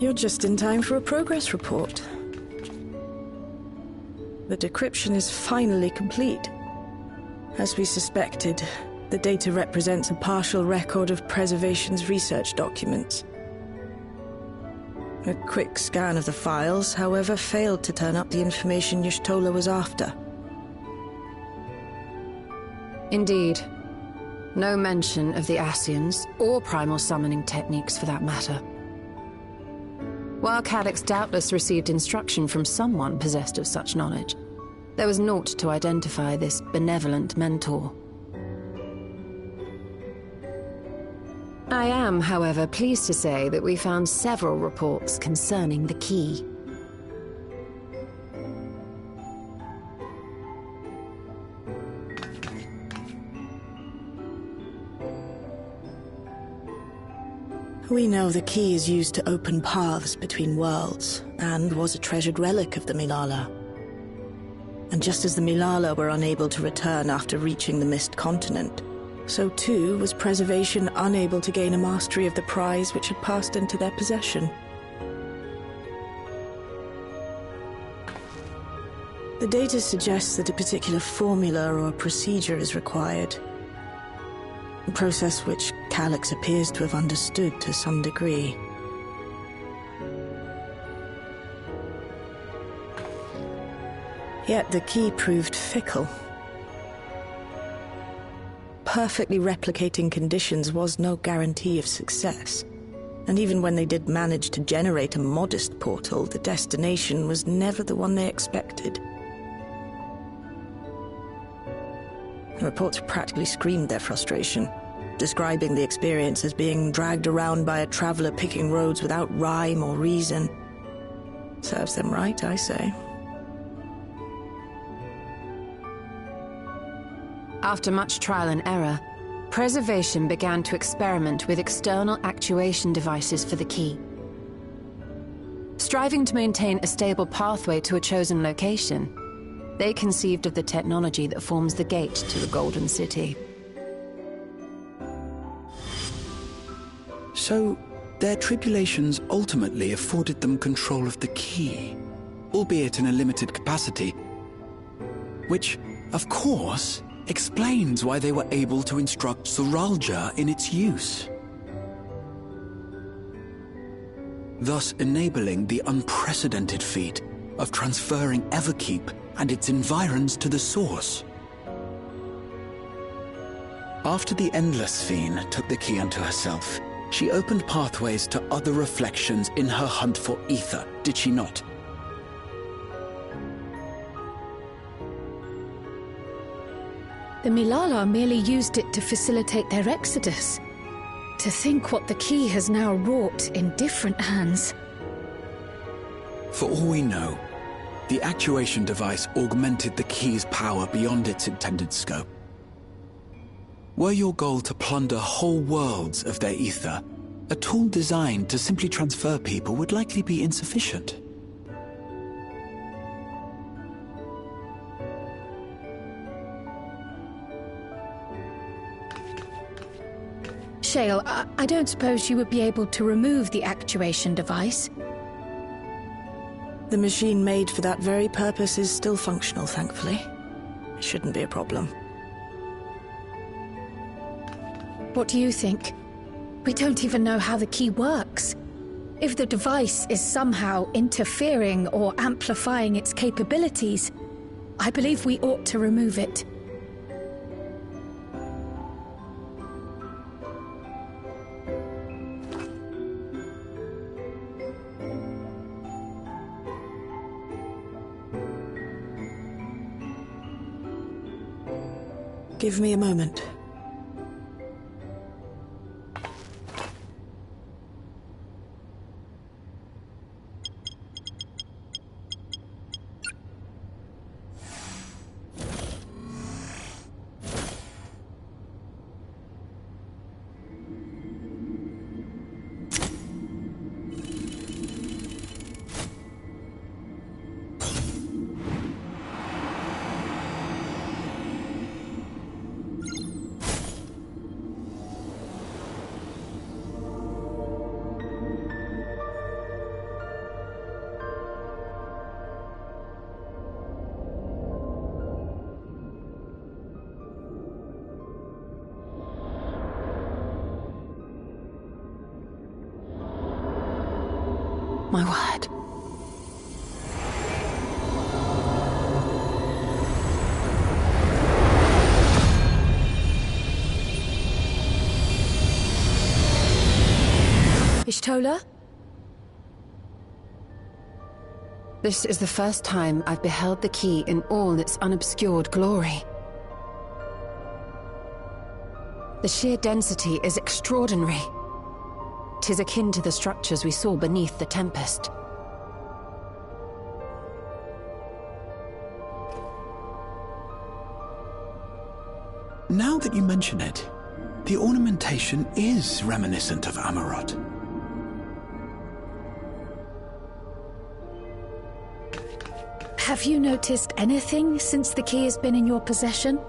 You're just in time for a progress report. The decryption is finally complete. As we suspected, the data represents a partial record of Preservation's research documents. A quick scan of the files, however, failed to turn up the information Y'shtola was after. Indeed. No mention of the Ascians, or primal summoning techniques for that matter. While Calyx doubtless received instruction from someone possessed of such knowledge, there was naught to identify this benevolent mentor. I am, however, pleased to say that we found several reports concerning the key. We know the key is used to open paths between worlds, and was a treasured relic of the Milala. And just as the Milala were unable to return after reaching the Mist Continent, so too was Preservation unable to gain a mastery of the prize which had passed into their possession. The data suggests that a particular formula or procedure is required, a process which Calyx appears to have understood to some degree. Yet the key proved fickle. Perfectly replicating conditions was no guarantee of success, and even when they did manage to generate a modest portal, the destination was never the one they expected. The reports practically screamed their frustration, describing the experience as being dragged around by a traveler picking roads without rhyme or reason. Serves them right, I say. After much trial and error, Preservation began to experiment with external actuation devices for the key. Striving to maintain a stable pathway to a chosen location, they conceived of the technology that forms the gate to the Golden City. So, their tribulations ultimately afforded them control of the key, albeit in a limited capacity, which, of course, explains why they were able to instruct Zoralja in its use, thus enabling the unprecedented feat of transferring Everkeep and its environs to the Source. After the Endless Fiend took the key unto herself, she opened pathways to other reflections in her hunt for Ether, did she not? The Milala merely used it to facilitate their exodus. To think what the key has now wrought in different hands. For all we know, the actuation device augmented the key's power beyond its intended scope. Were your goal to plunder whole worlds of their ether, a tool designed to simply transfer people would likely be insufficient. Shale, I don't suppose you would be able to remove the actuation device? The machine made for that very purpose is still functional, thankfully. It shouldn't be a problem. What do you think? We don't even know how the key works. If the device is somehow interfering or amplifying its capabilities, I believe we ought to remove it. Give me a moment. My word. Y'shtola? This is the first time I've beheld the key in all its unobscured glory. The sheer density is extraordinary. 'Tis akin to the structures we saw beneath the Tempest. Now that you mention it, the ornamentation is reminiscent of Amarot. Have you noticed anything since the key has been in your possession?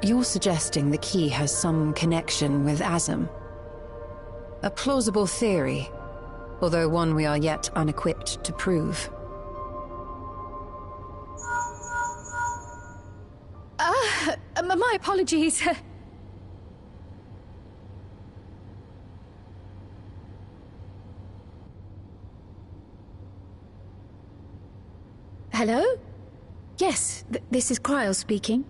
You're suggesting the key has some connection with Azem. A plausible theory, although one we are yet unequipped to prove. My apologies. Hello? Yes, this is Cryle speaking.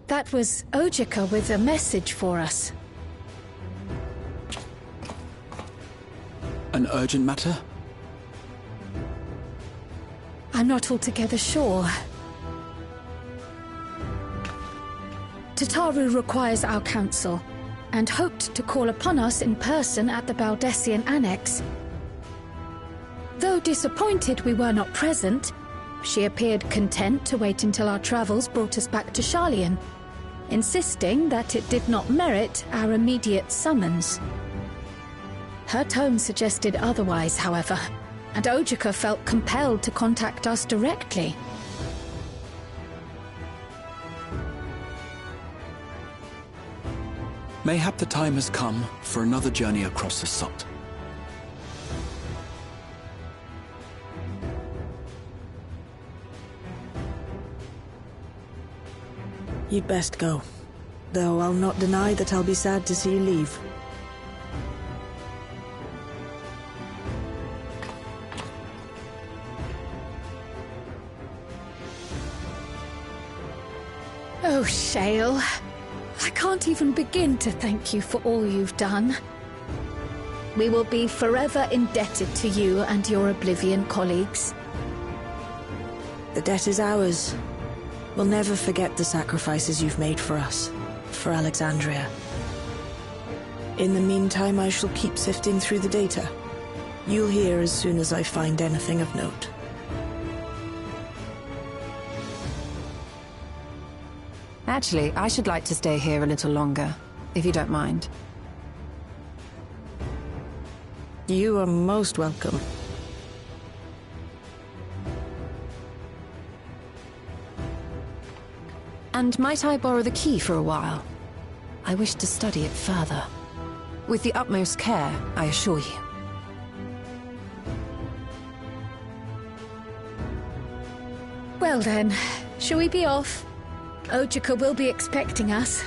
That was Ojika with a message for us. An urgent matter? I'm not altogether sure. Tataru requires our counsel, and hoped to call upon us in person at the Baldessian Annex. Though disappointed we were not present, she appeared content to wait until our travels brought us back to Sharlayan, insisting that it did not merit our immediate summons. Her tone suggested otherwise, however, and Ojika felt compelled to contact us directly. Mayhap the time has come for another journey across the Sot. You'd best go. Though I'll not deny that I'll be sad to see you leave. Oh, Shale. I can't even begin to thank you for all you've done. We will be forever indebted to you and your Oblivion colleagues. The debt is ours. We'll never forget the sacrifices you've made for us, for Alexandria. In the meantime, I shall keep sifting through the data. You'll hear as soon as I find anything of note. Actually, I should like to stay here a little longer, if you don't mind. You are most welcome. And might I borrow the key for a while? I wish to study it further. With the utmost care, I assure you. Well then, shall we be off? Ojika will be expecting us.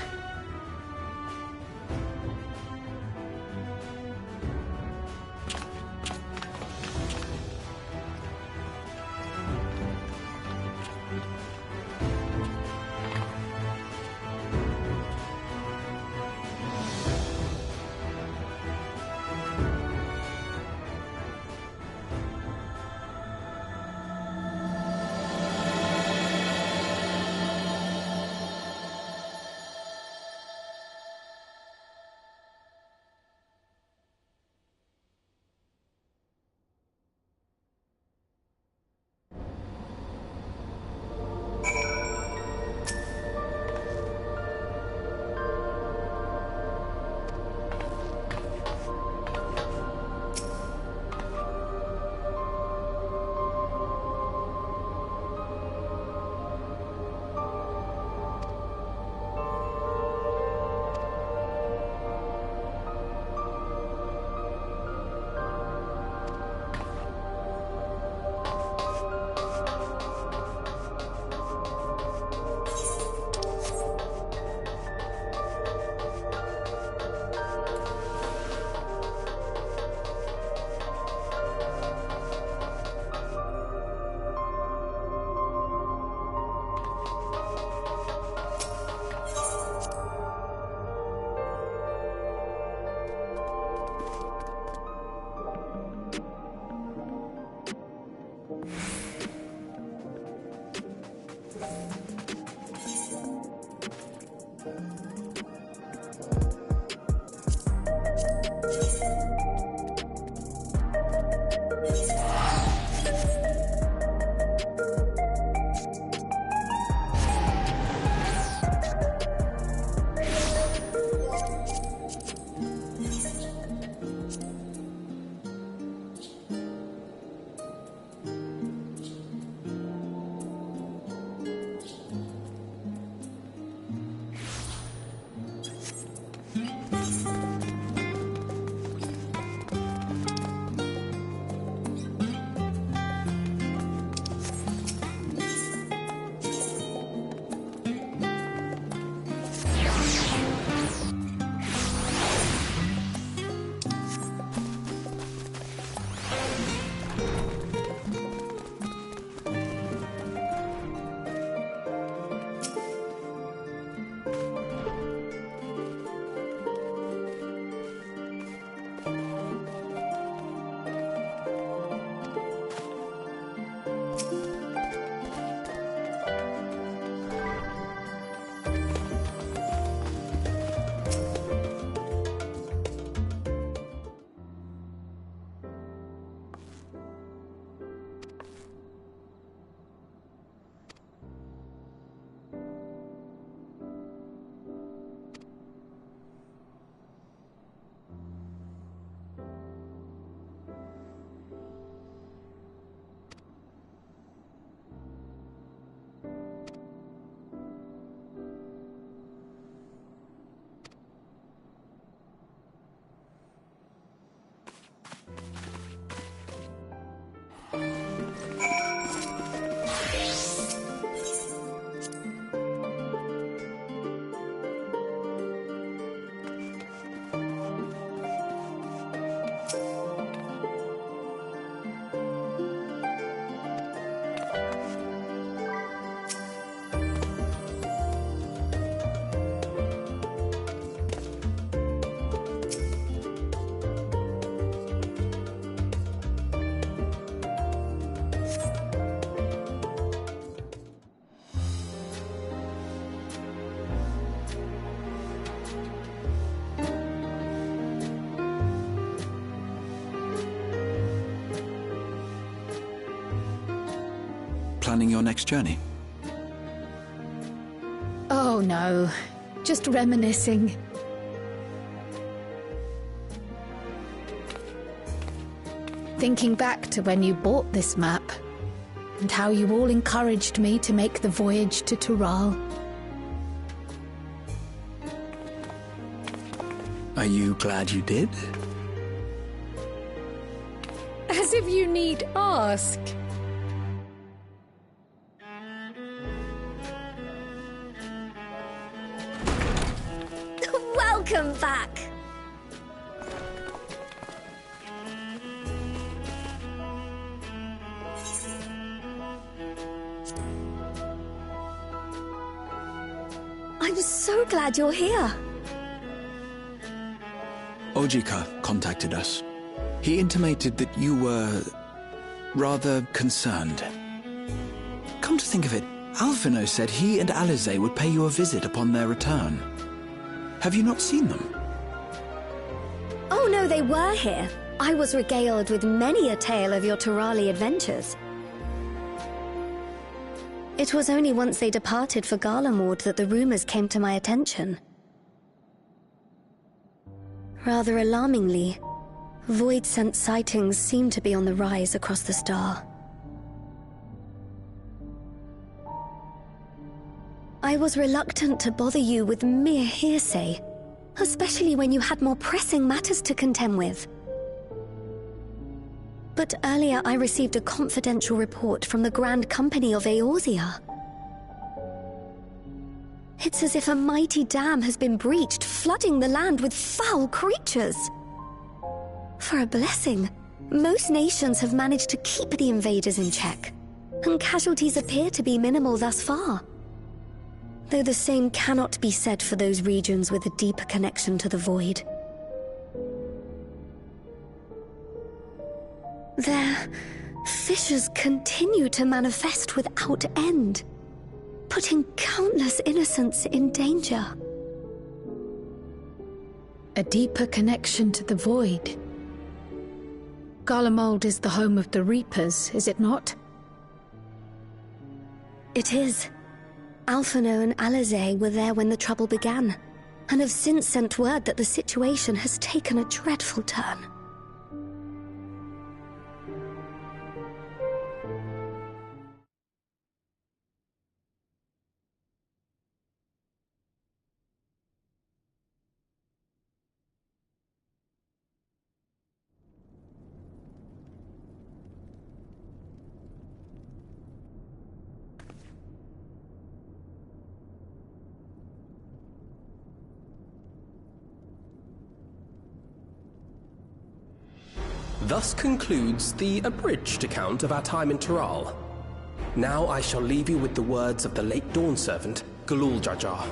planning your next journey? Oh no, just reminiscing. Thinking back to when you bought this map, and how you all encouraged me to make the voyage to Tural. Are you glad you did? As if you need ask. Welcome back! I'm so glad you're here. Ojika contacted us. He intimated that you were rather concerned. Come to think of it, Alphino said he and Alisaie would pay you a visit upon their return. Have you not seen them? Oh no, they were here. I was regaled with many a tale of your Turali adventures. It was only once they departed for Garlemald that the rumors came to my attention. Rather alarmingly, void-sent sightings seem to be on the rise across the star. I was reluctant to bother you with mere hearsay, especially when you had more pressing matters to contend with. But earlier I received a confidential report from the Grand Company of Eorzea. It's as if a mighty dam has been breached, flooding the land with foul creatures. For a blessing, most nations have managed to keep the invaders in check, and casualties appear to be minimal thus far. Though the same cannot be said for those regions with a deeper connection to the Void. Their fissures continue to manifest without end, putting countless innocents in danger. A deeper connection to the Void. Garlemald is the home of the Reapers, is it not? It is. Alphino and Alisaie were there when the trouble began, and have since sent word that the situation has taken a dreadful turn. Thus concludes the abridged account of our time in Tural. Now I shall leave you with the words of the late Dawn Servant, Galul Jar Jar.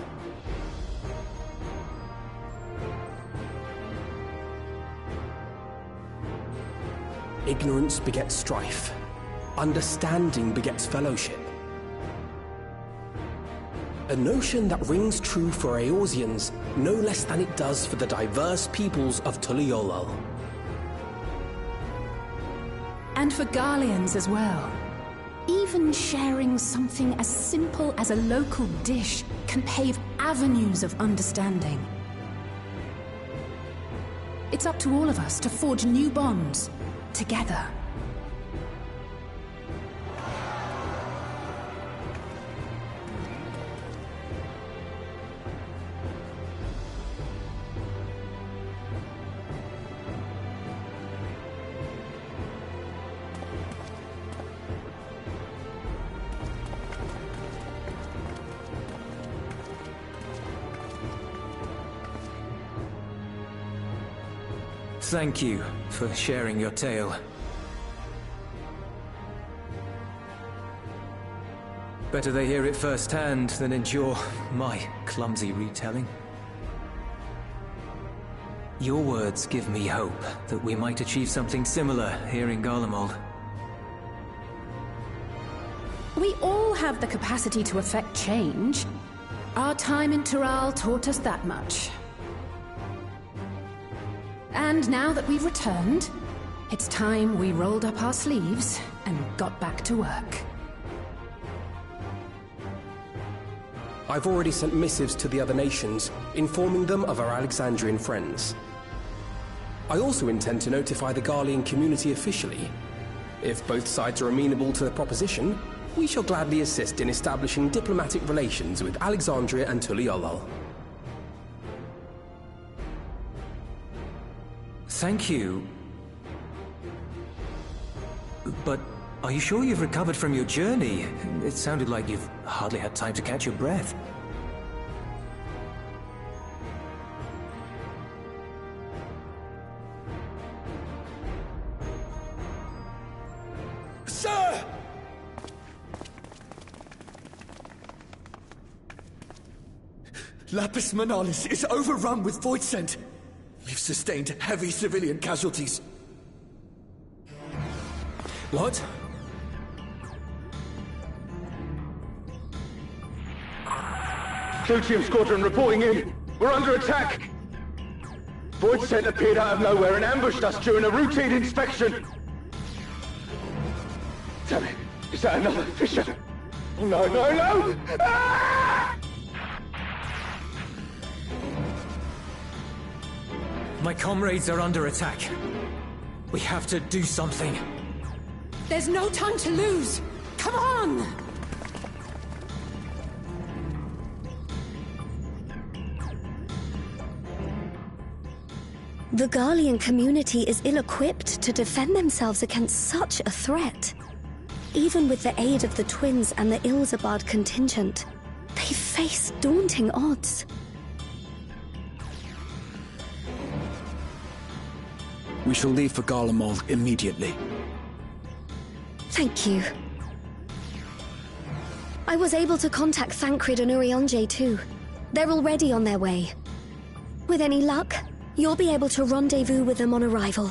Ignorance begets strife. Understanding begets fellowship. A notion that rings true for Eorzeans no less than it does for the diverse peoples of Tuliyollal. And for Garleans as well. Even sharing something as simple as a local dish can pave avenues of understanding. It's up to all of us to forge new bonds, together. Thank you for sharing your tale. Better they hear it firsthand than endure my clumsy retelling. Your words give me hope that we might achieve something similar here in Garlemald. We all have the capacity to affect change. Our time in Tural taught us that much. And now that we've returned, it's time we rolled up our sleeves and got back to work. I've already sent missives to the other nations, informing them of our Alexandrian friends. I also intend to notify the Garlean community officially. If both sides are amenable to the proposition, we shall gladly assist in establishing diplomatic relations with Alexandria and Tuliolol. Thank you. But are you sure you've recovered from your journey? It sounded like you've hardly had time to catch your breath. Sir! Lapis Manalis is overrun with Voidsent. We've sustained heavy civilian casualties. What? Clutium Squadron reporting in. We're under attack. Voidsent appeared out of nowhere and ambushed us during a routine inspection. Damn it. Is that another Fisher? Oh, no, no, no! Ah! My comrades are under attack. We have to do something. There's no time to lose! Come on! The Garlean community is ill-equipped to defend themselves against such a threat. Even with the aid of the twins and the Ilzabard contingent, they face daunting odds. We shall leave for Garlemald immediately. Thank you. I was able to contact Thancred and Urianger too. They're already on their way. With any luck, you'll be able to rendezvous with them on arrival.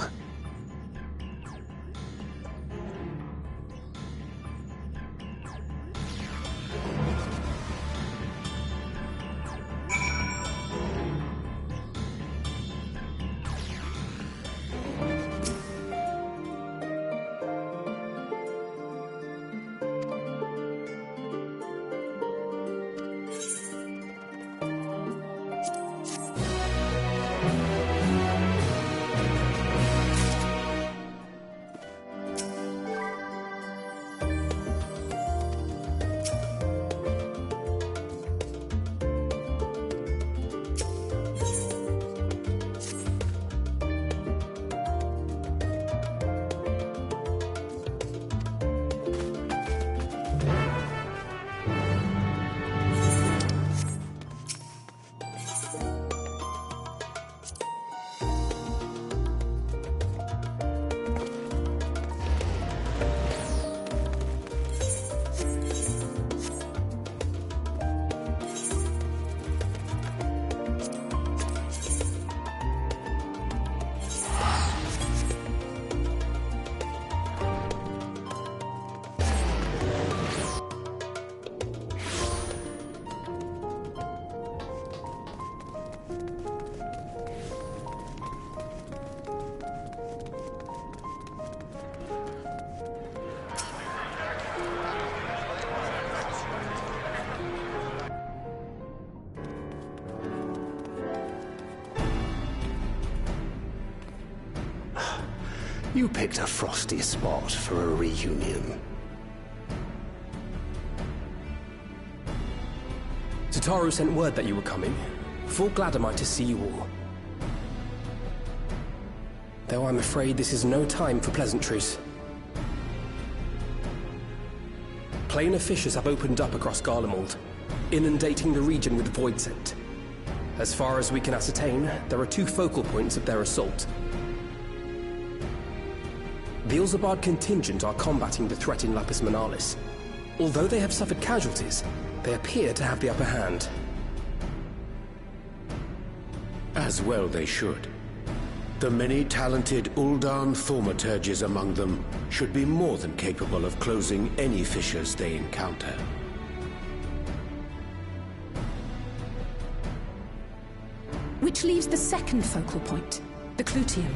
You picked a frosty spot for a reunion. Tataru sent word that you were coming. Full glad am I to see you all. Though I'm afraid this is no time for pleasantries. Planar fissures have opened up across Garlemald, inundating the region with Voidsent. As far as we can ascertain, there are two focal points of their assault. The Ilzabard contingent are combating the threat in Lapis Manalis. Although they have suffered casualties, they appear to have the upper hand. As well they should. The many talented Uldan thaumaturges among them should be more than capable of closing any fissures they encounter. Which leaves the second focal point, the Clutium.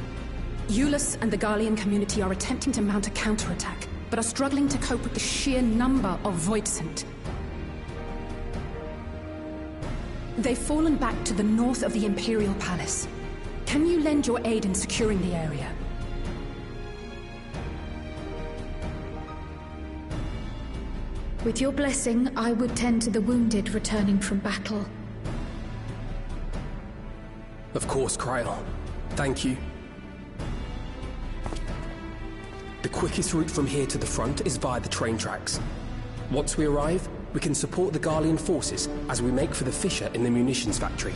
Eulus and the Garlean community are attempting to mount a counterattack, but are struggling to cope with the sheer number of Voidsent. They've fallen back to the north of the Imperial Palace. Can you lend your aid in securing the area? With your blessing, I would tend to the wounded returning from battle. Of course, Kryl. Thank you. The quickest route from here to the front is via the train tracks. Once we arrive, we can support the Garlean forces as we make for the fissure in the munitions factory.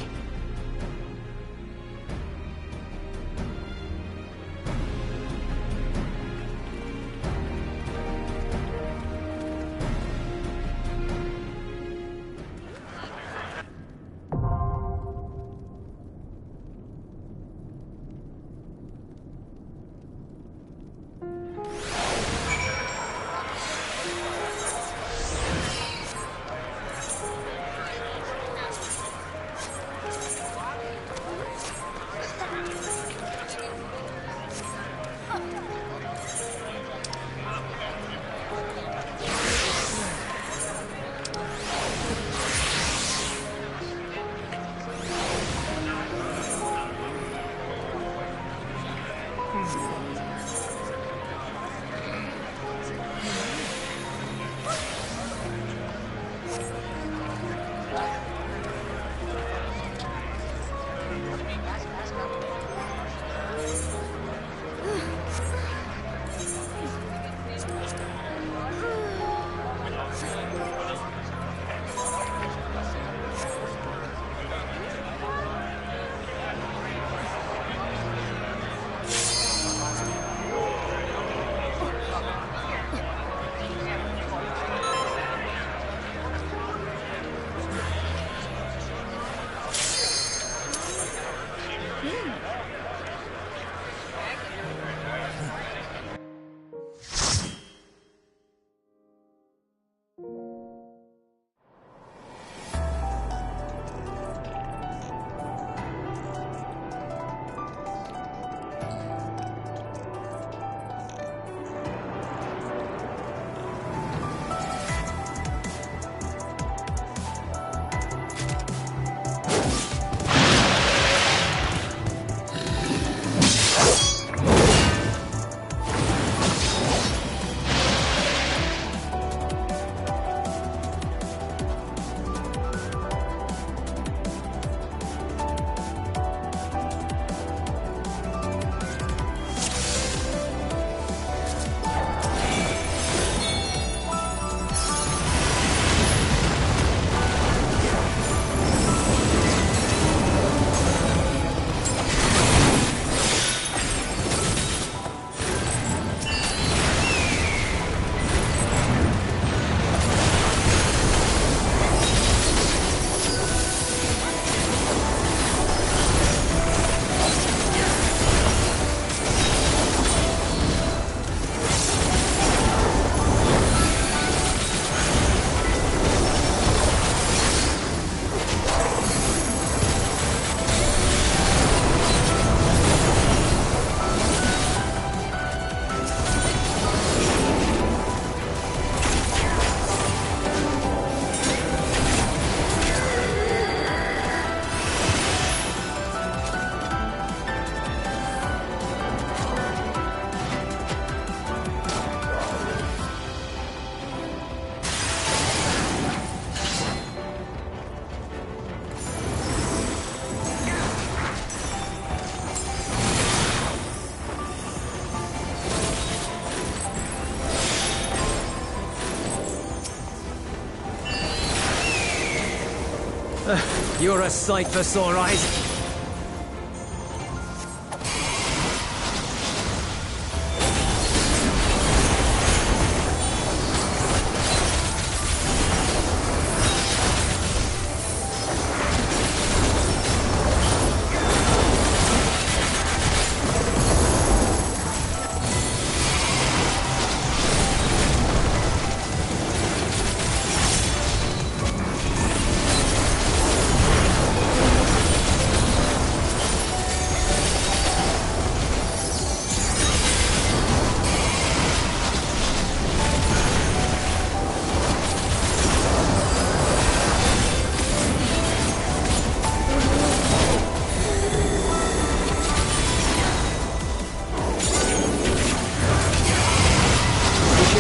You're a sight for sore eyes.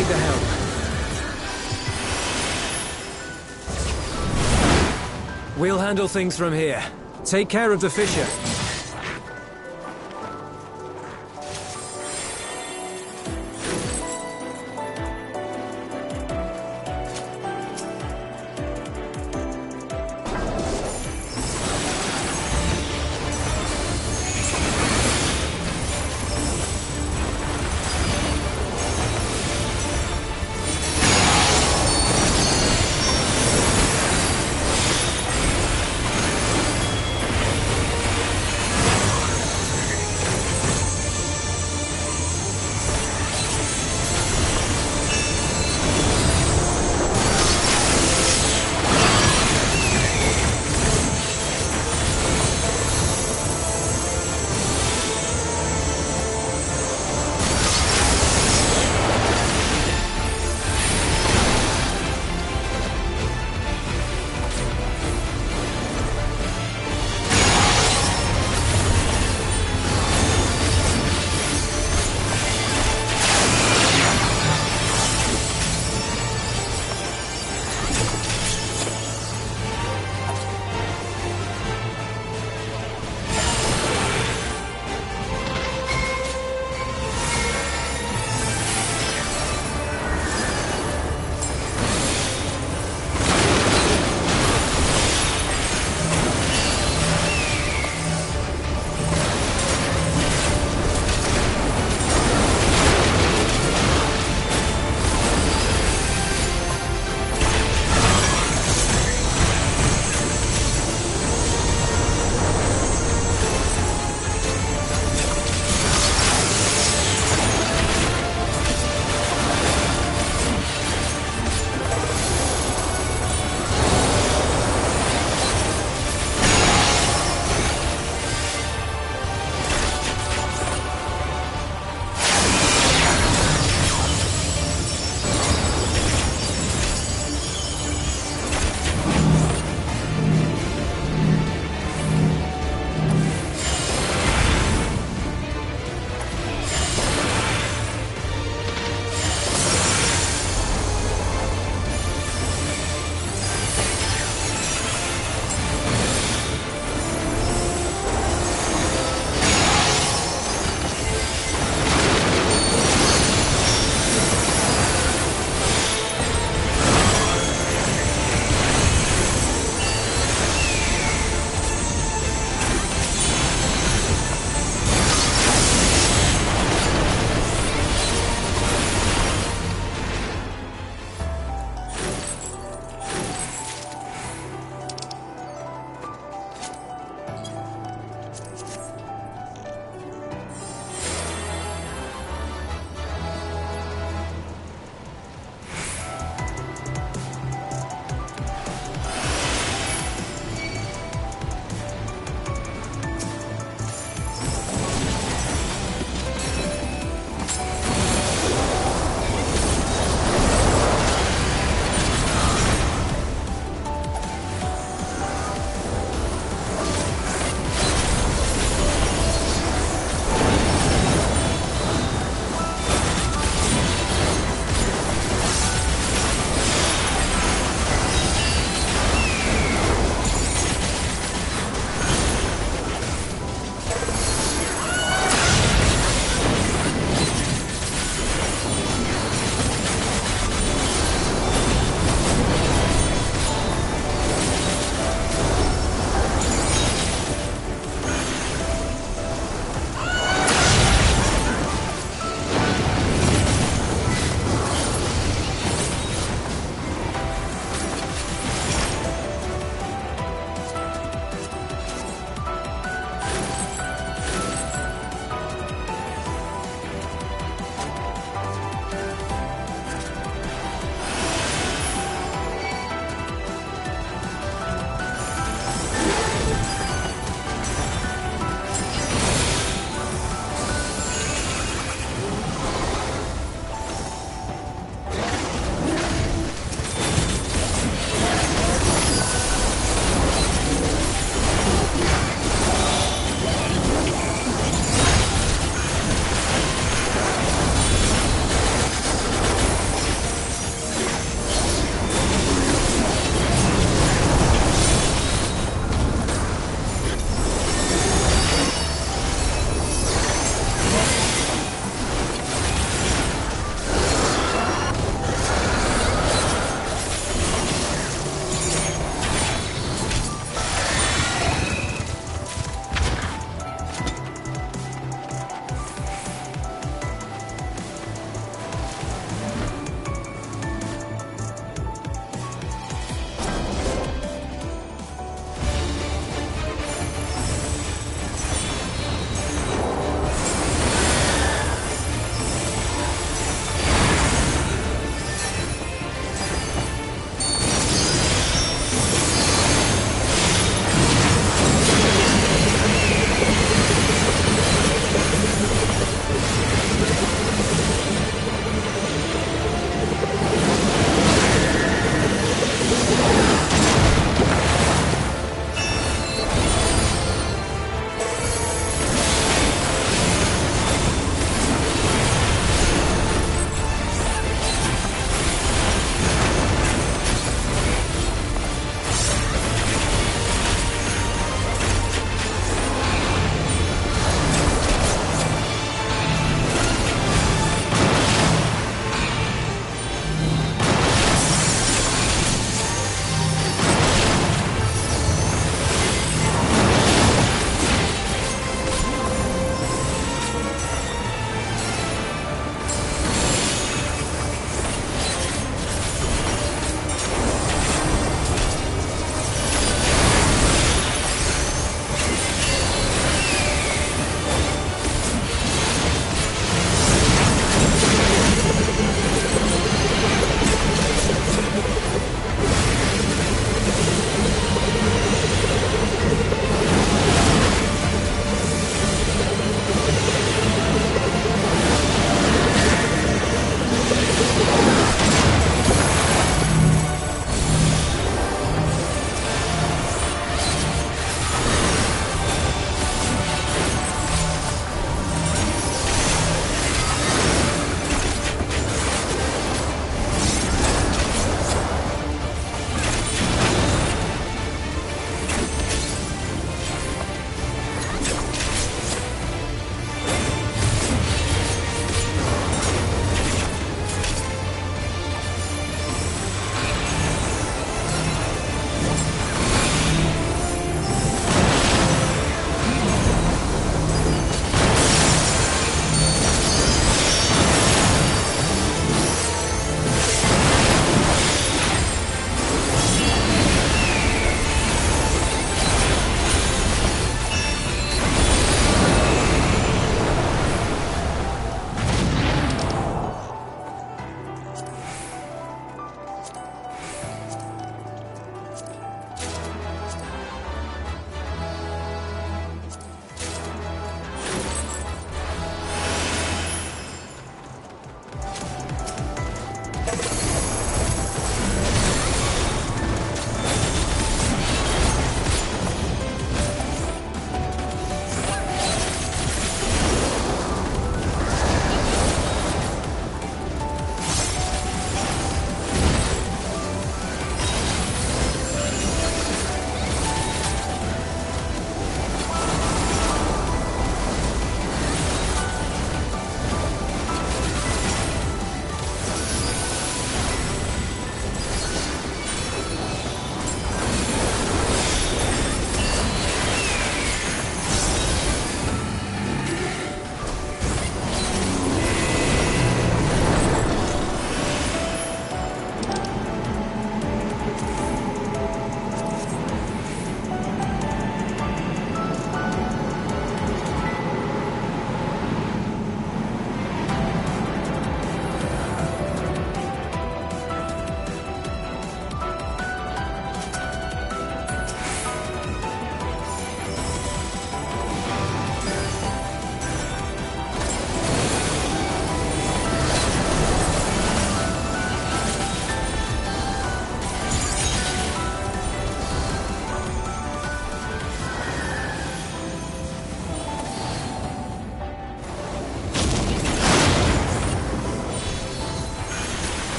take the helm. We'll handle things from here. Take care of the fissure.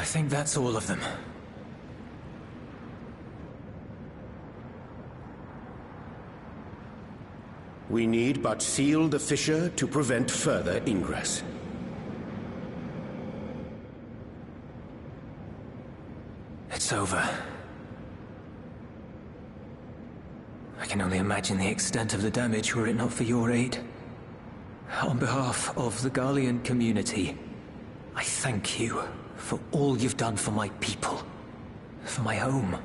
I think that's all of them. We need but seal the fissure to prevent further ingress. It's over. I can only imagine the extent of the damage were it not for your aid. On behalf of the Garlean community, I thank you for all you've done for my people, for my home.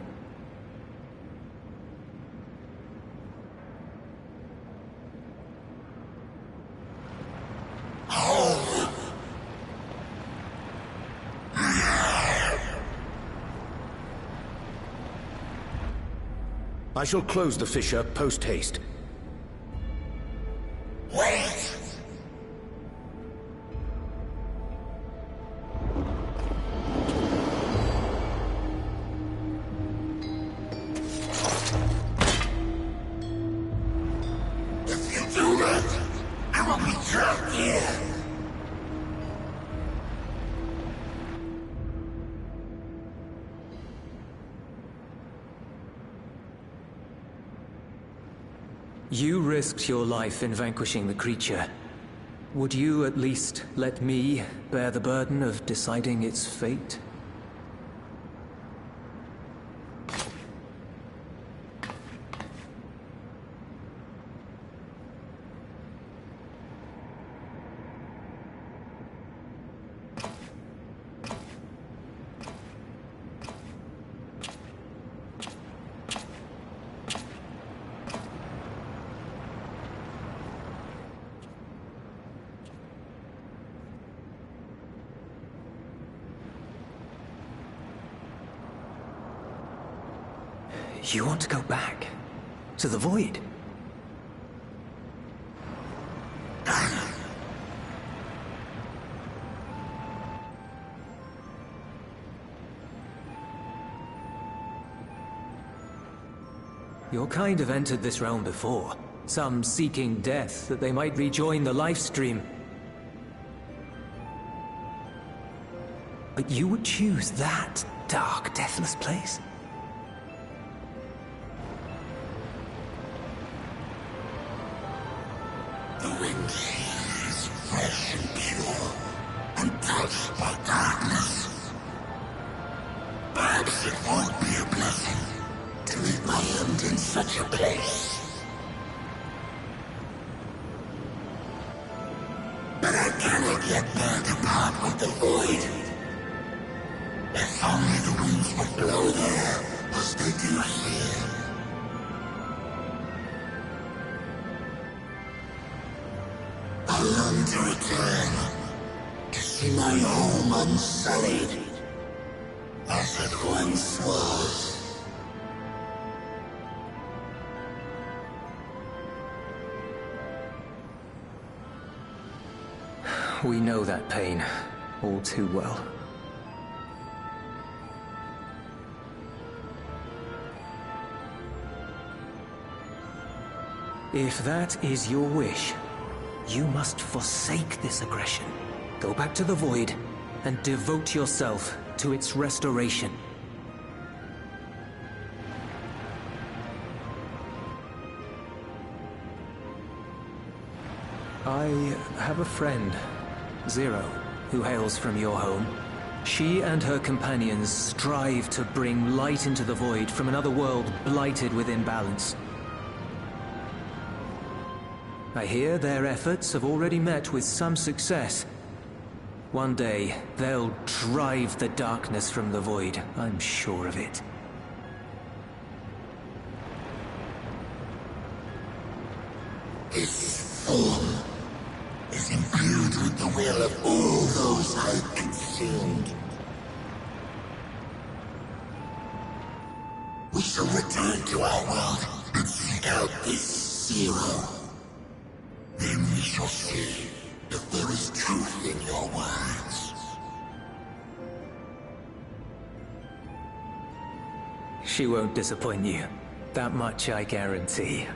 I shall close the fissure post-haste. Wait! If you do that, I will be trapped here. You risked your life in vanquishing the creature. Would you at least let me bear the burden of deciding its fate? You want to go back? To the Void? Your kind have entered this realm before. Some seeking death that they might rejoin the life stream. But you would choose that dark, deathless place? The wind is fresh and pure, untouched by darkness. Perhaps it won't be a blessing to meet my end in such a place. But I cannot yet bear to part with the Void. If only the winds would blow there, as they do here. I long to return, to see my home unsullied, as it once was. We know that pain all too well. If that is your wish, you must forsake this aggression. Go back to the Void and devote yourself to its restoration. I have a friend, Zero, who hails from your home. She and her companions strive to bring light into the Void from another world blighted with imbalance. I hear their efforts have already met with some success. One day, they'll drive the darkness from the Void, I'm sure of it. This form is imbued with the will of all those I've consumed. We shall return to our world and seek out this Zero. Then we shall see if there is truth in your words. She won't disappoint you. That much I guarantee.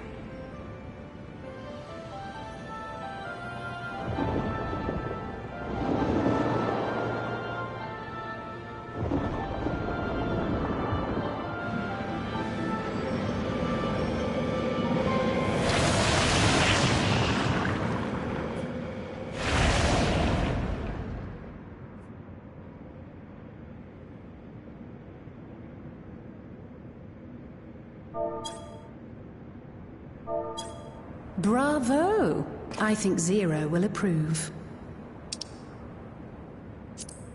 Bravo! I think Zero will approve.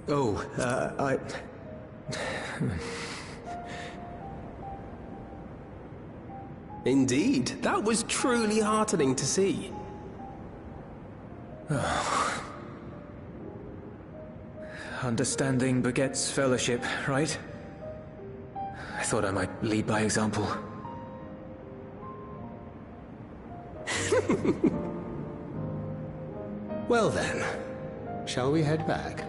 Oh, Indeed, that was truly heartening to see. Understanding begets fellowship, right? I thought I might lead by example. Well then, shall we head back?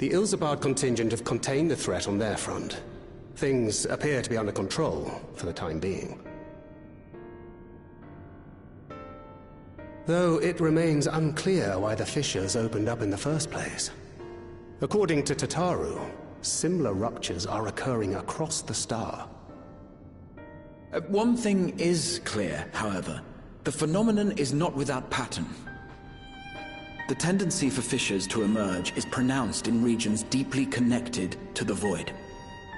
The Ilsabard contingent have contained the threat on their front. Things appear to be under control, for the time being. Though it remains unclear why the fissures opened up in the first place. According to Tataru, similar ruptures are occurring across the star. One thing is clear, however. The phenomenon is not without pattern. The tendency for fissures to emerge is pronounced in regions deeply connected to the void.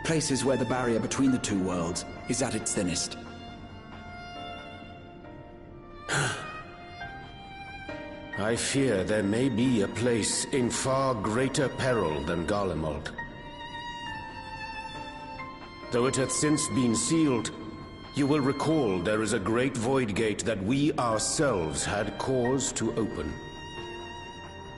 Places where the barrier between the two worlds is at its thinnest. I fear there may be a place in far greater peril than Garlemald. Though it hath since been sealed, you will recall there is a great void gate that we ourselves had cause to open.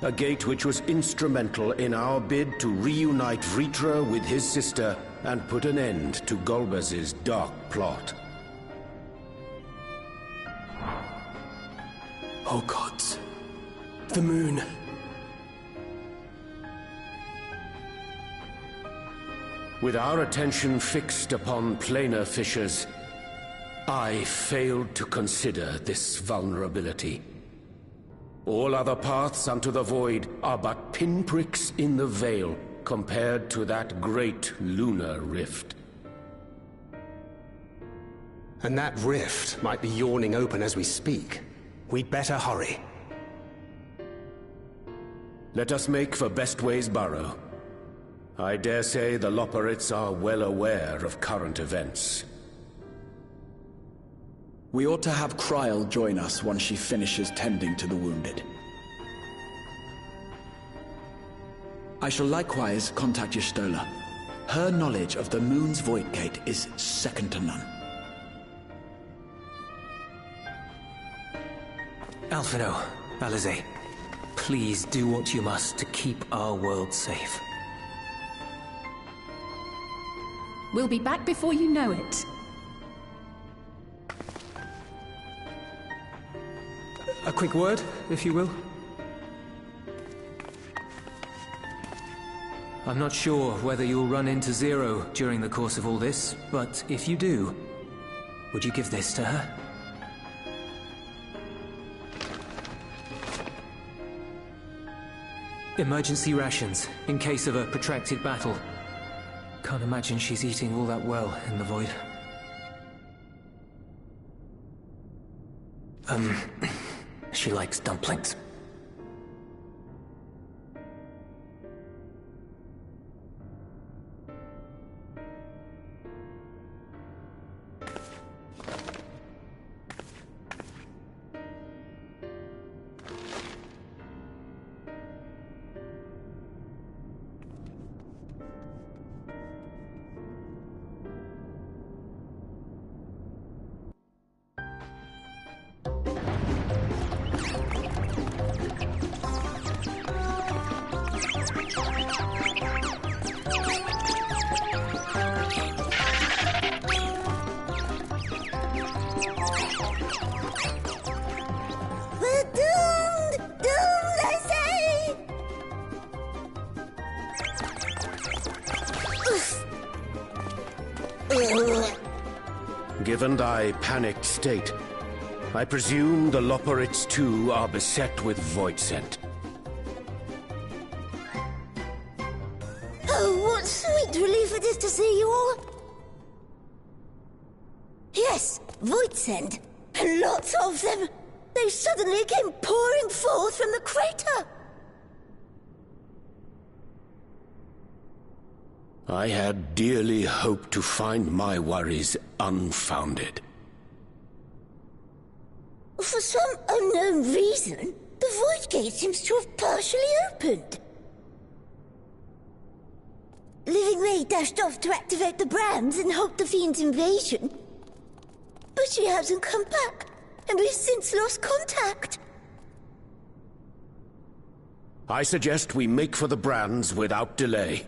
A gate which was instrumental in our bid to reunite Vritra with his sister and put an end to Golbez's dark plot. Oh gods. The moon. With our attention fixed upon planar fissures, I failed to consider this vulnerability. All other paths unto the void are but pinpricks in the veil compared to that great lunar rift. And that rift might be yawning open as we speak. We'd better hurry. Let us make for Bestway's burrow. I dare say the Loporrits are well aware of current events. We ought to have Kryl join us once she finishes tending to the wounded. I shall likewise contact Y'shtola. Her knowledge of the moon's void gate is second to none. Alphinaud, Alisaie, please do what you must to keep our world safe. We'll be back before you know it. A quick word, if you will. I'm not sure whether you'll run into Zero during the course of all this, but if you do, would you give this to her? Emergency rations, in case of a protracted battle. Can't imagine she's eating all that well in the Void. She likes dumplings. Given thy panicked state, I presume the Loporrits too are beset with Voidsent. Oh, what sweet relief it is to see you all! Yes, Voidsent, and lots of them. They suddenly came pouring forth from the crater. I had dearly hoped to find my worries unfounded. For some unknown reason, the Void Gate seems to have partially opened. Living Ray dashed off to activate the brands and halt the Fiend's invasion. But she hasn't come back, and we've since lost contact. I suggest we make for the brands without delay.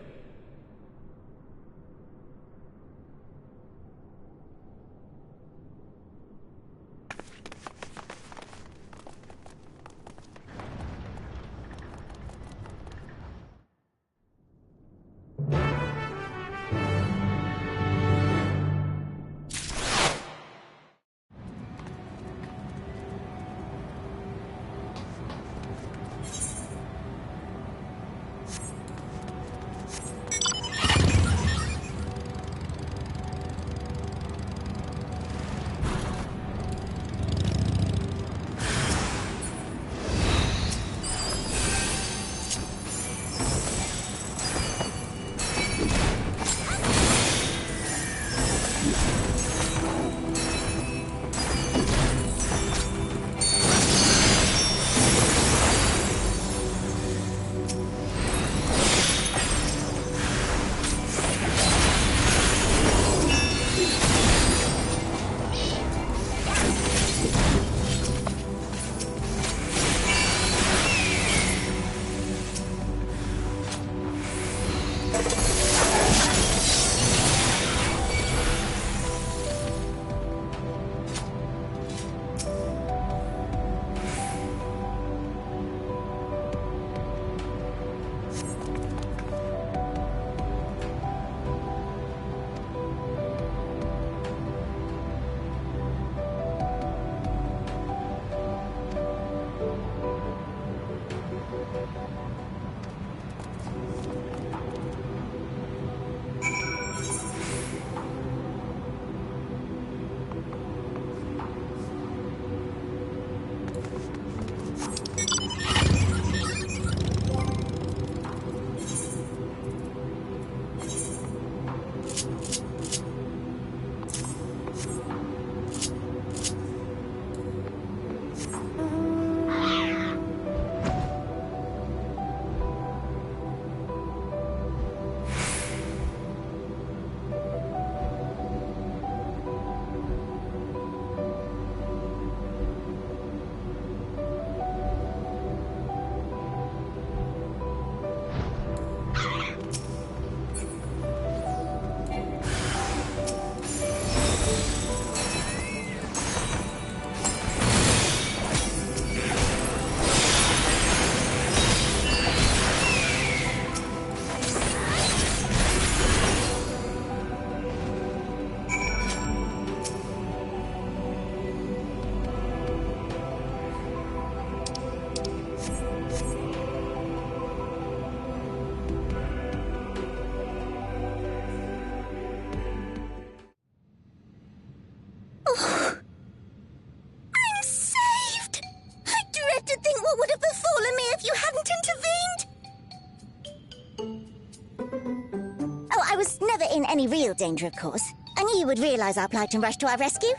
never in any real danger, of course. I knew you would realize our plight and rush to our rescue.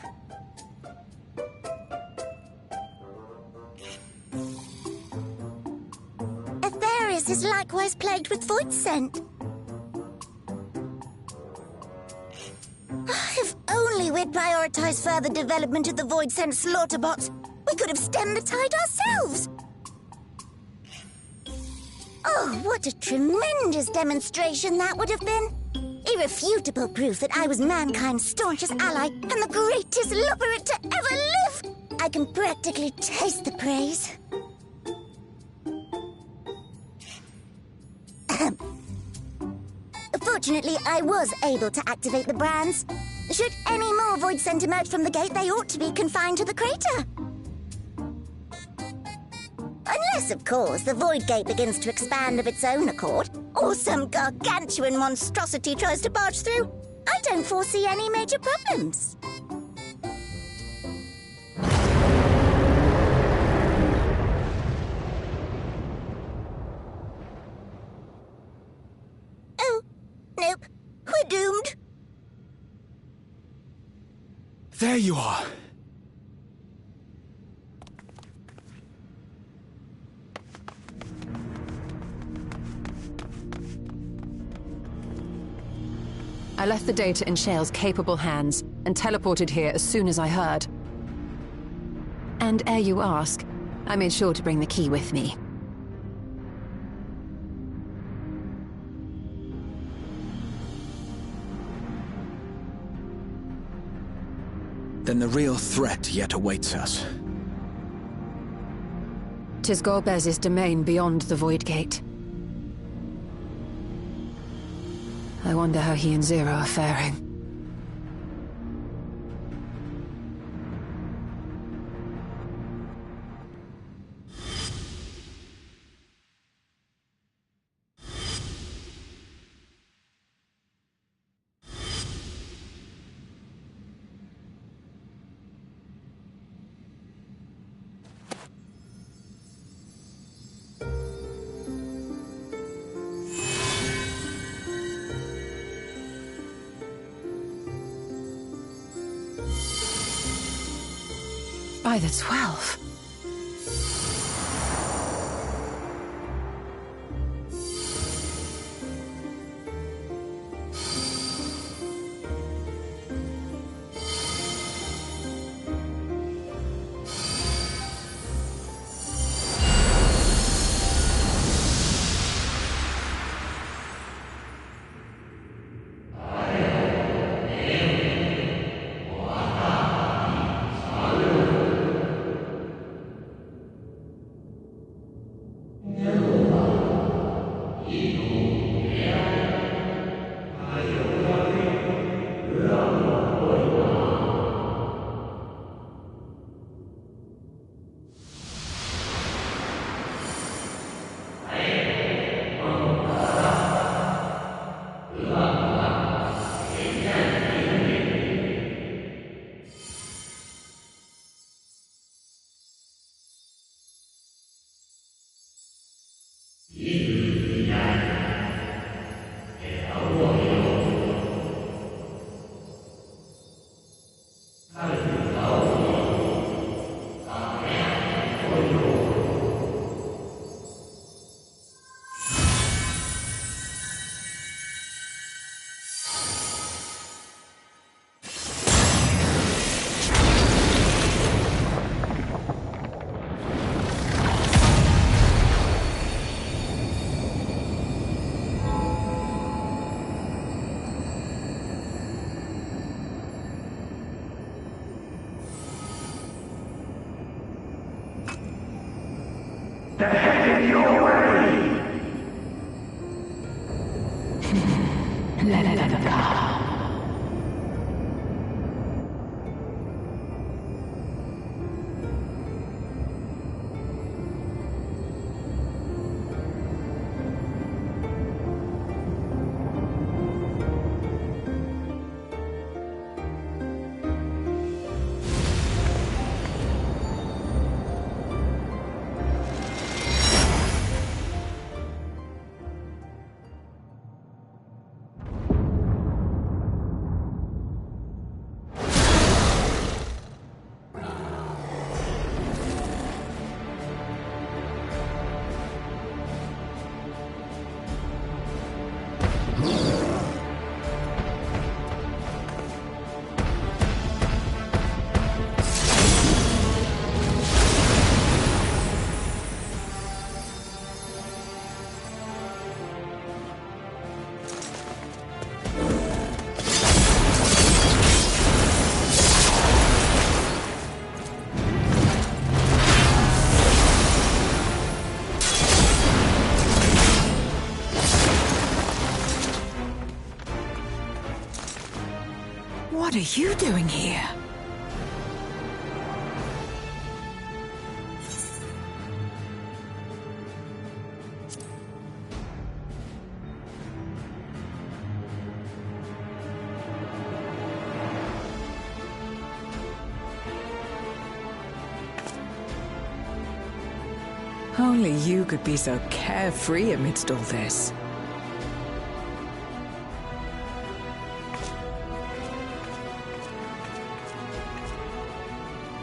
Aetherius is likewise plagued with void scent. If only we'd prioritized further development of the void scent slaughter box, we could have stemmed the tide ourselves. Oh, what a tremendous demonstration that would have been. Irrefutable proof that I was mankind's staunchest ally and the greatest lubberate to ever live. I can practically taste the praise. Fortunately, I was able to activate the brands. Should any more void scent emerge from the gate, they ought to be confined to the crater. Unless, of course, the void gate begins to expand of its own accord, or some gargantuan monstrosity tries to barge through. I don't foresee any major problems. Oh, nope. We're doomed. There you are. I left the data in Shale's capable hands and teleported here as soon as I heard. And ere you ask, I made sure to bring the key with me. Then the real threat yet awaits us. 'Tis Golbez's domain beyond the Void Gate. I wonder how he and Zero are faring. By the 12. What are you doing here? Only you could be so carefree amidst all this.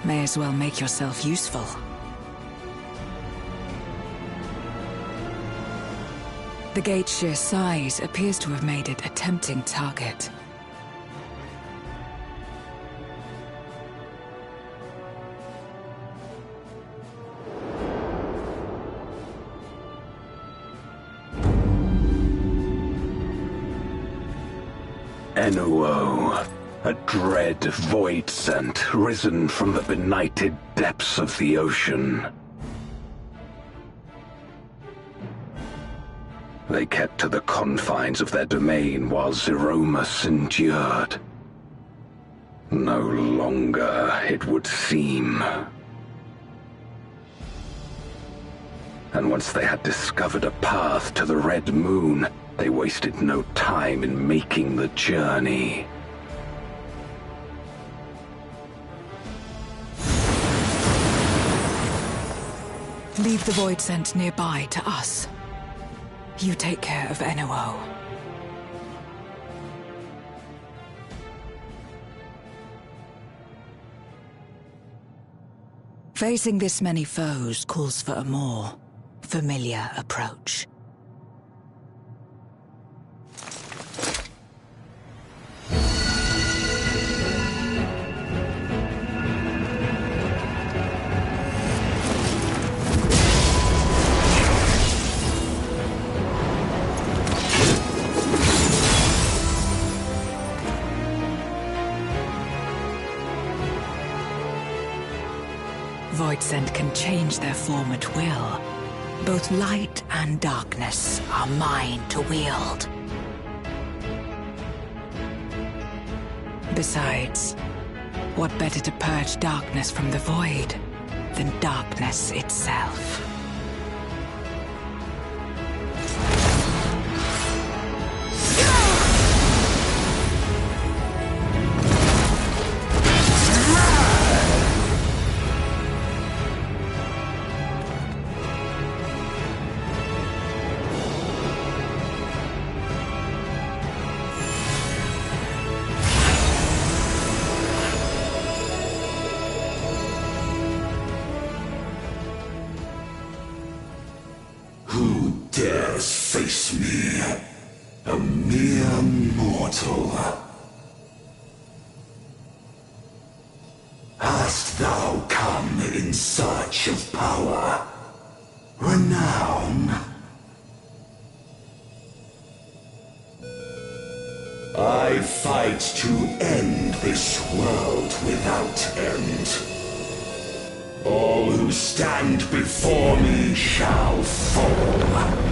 May as well make yourself useful. The gate's sheer size appears to have made it a tempting target. Enuo, a dread void scent risen from the benighted depths of the ocean. They kept to the confines of their domain while Zeromus endured. No longer, it would seem. And once they had discovered a path to the Red Moon, they wasted no time in making the journey. Leave the void scent nearby to us. You take care of Enuo. Facing this many foes calls for a more familiar approach. Voidsent can change their form at will. Both light and darkness are mine to wield. Besides, what better to purge darkness from the void than darkness itself? Face me, a mere mortal. Hast thou come in search of power, renown? I fight to end this world without end. All who stand before me shall fall.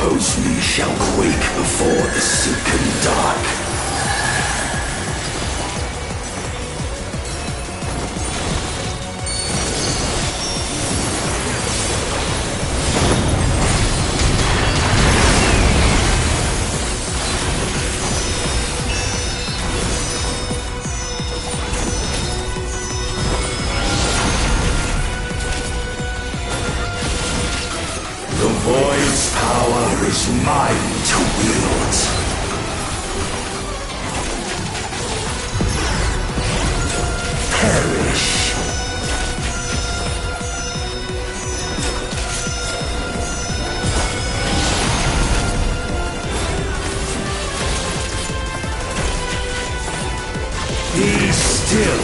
oppose me shall quake before the silken dark. The Void's power is mine to wield. Perish. Be still.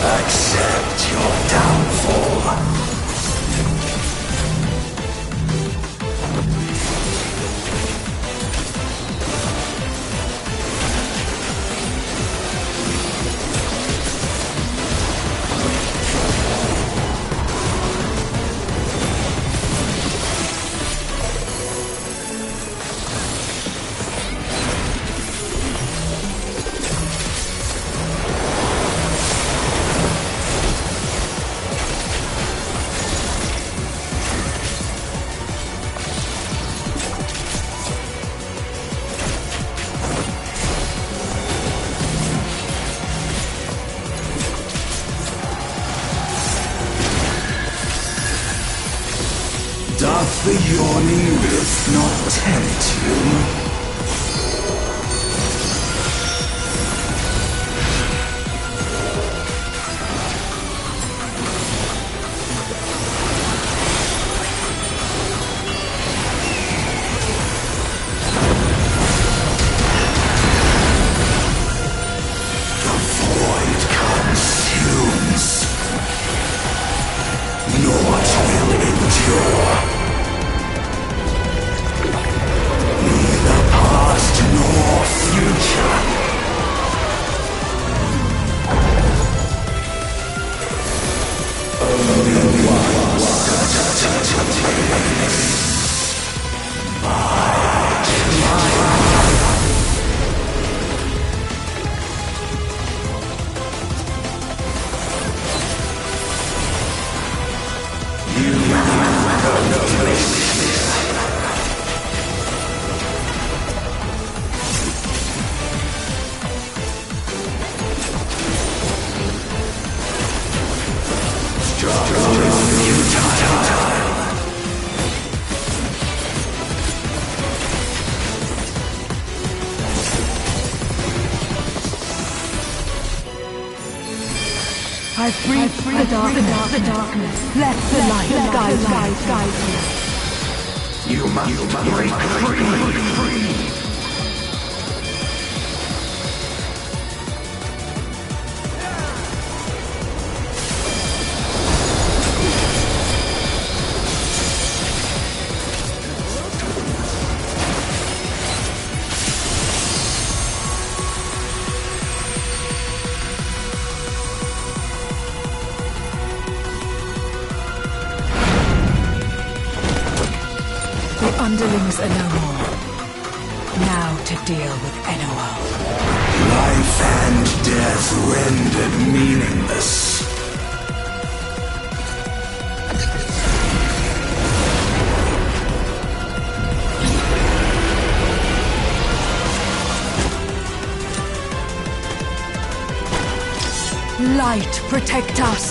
Accept your downfall. Doth the yawning rift not tempt you? The void consumes. Naught will endure. Neither past nor future. Only one I free the darkness. Let the light guide you. You must break free. The underlings are no more. Now to deal with Enowal. Life and death rendered meaningless. Light, protect us.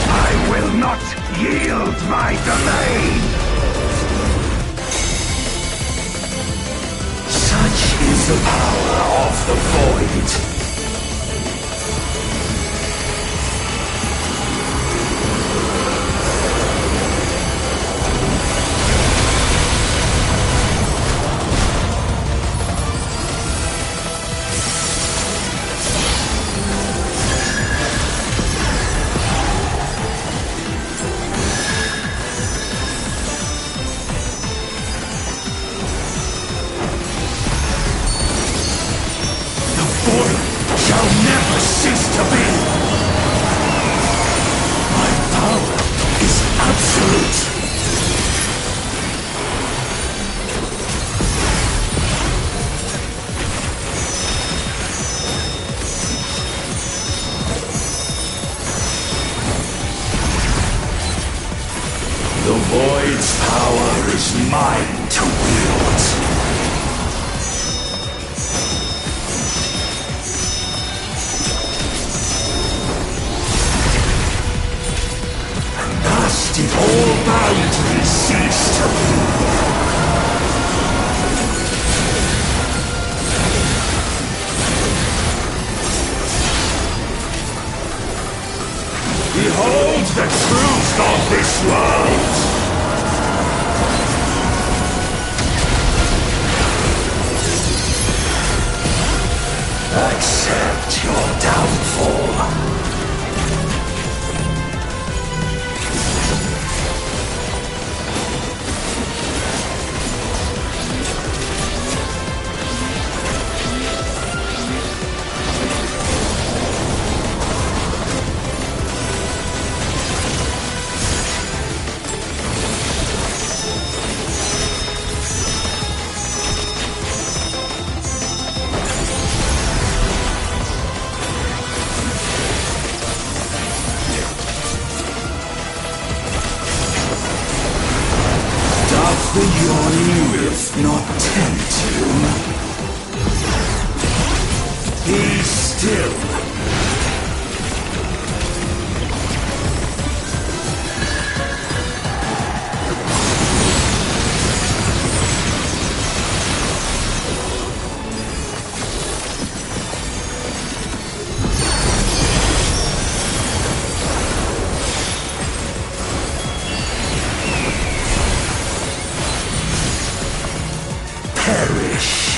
I will not yield my domain! Such is the power of the Void. Its power is mine to wield. And thus did all boundaries cease to be. Behold the truth of this world! Accept your downfall. The yawning rift not tempt you. Be still. Perish.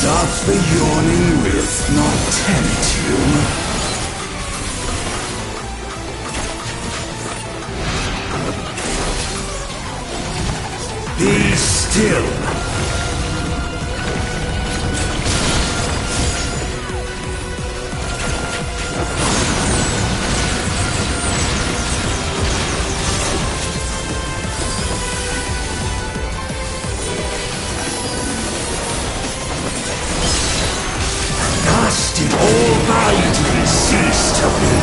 Doth the yawning rift not tempt you? Be still. Thus did all boundaries cease to be.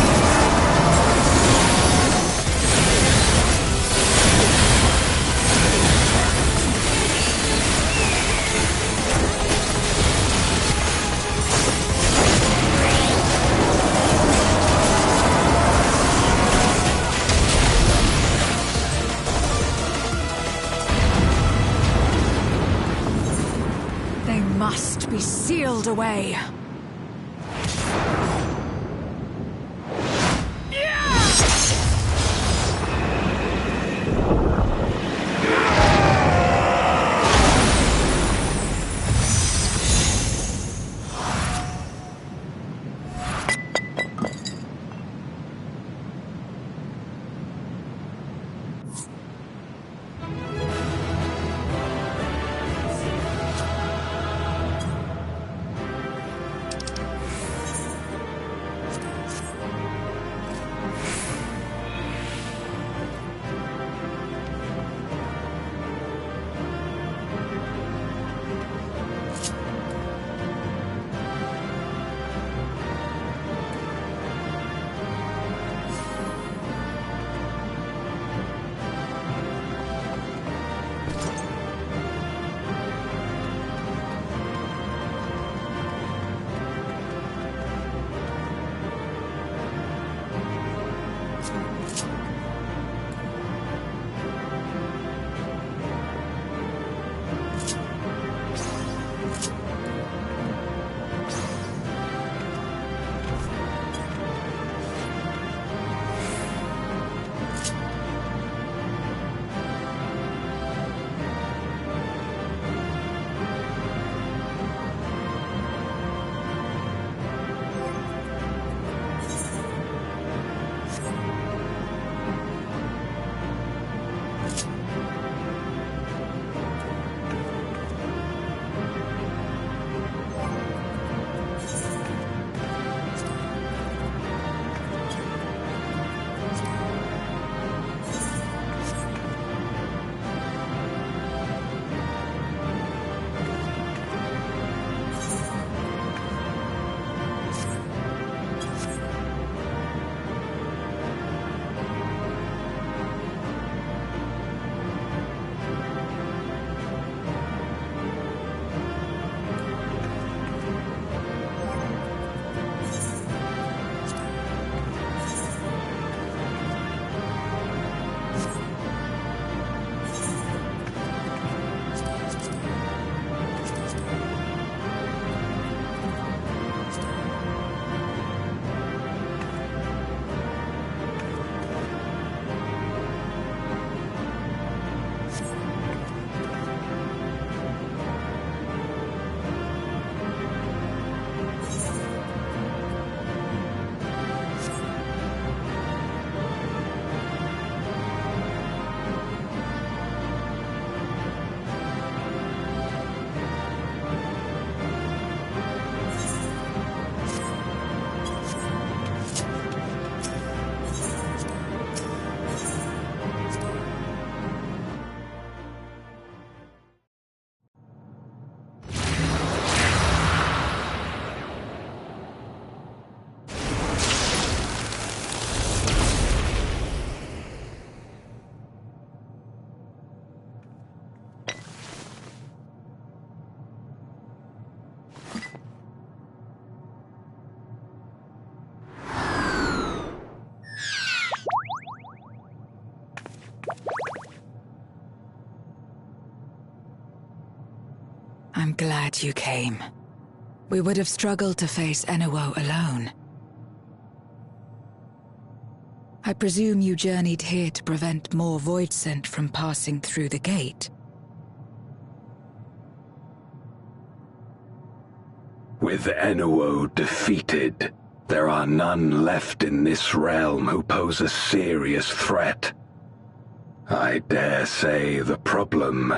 They must be sealed away. I'm glad you came. We would have struggled to face Enuo alone. I presume you journeyed here to prevent more Voidsent from passing through the gate. With Enuo defeated, there are none left in this realm who pose a serious threat. I dare say the problem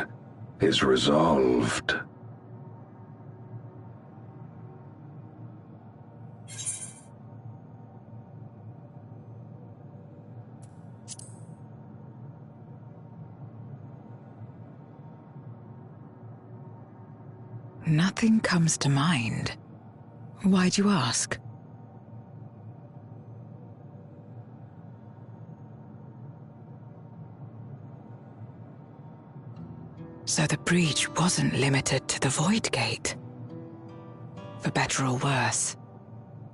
is resolved. Nothing comes to mind. Why'd you ask? So the breach wasn't limited to the Void Gate. For better or worse,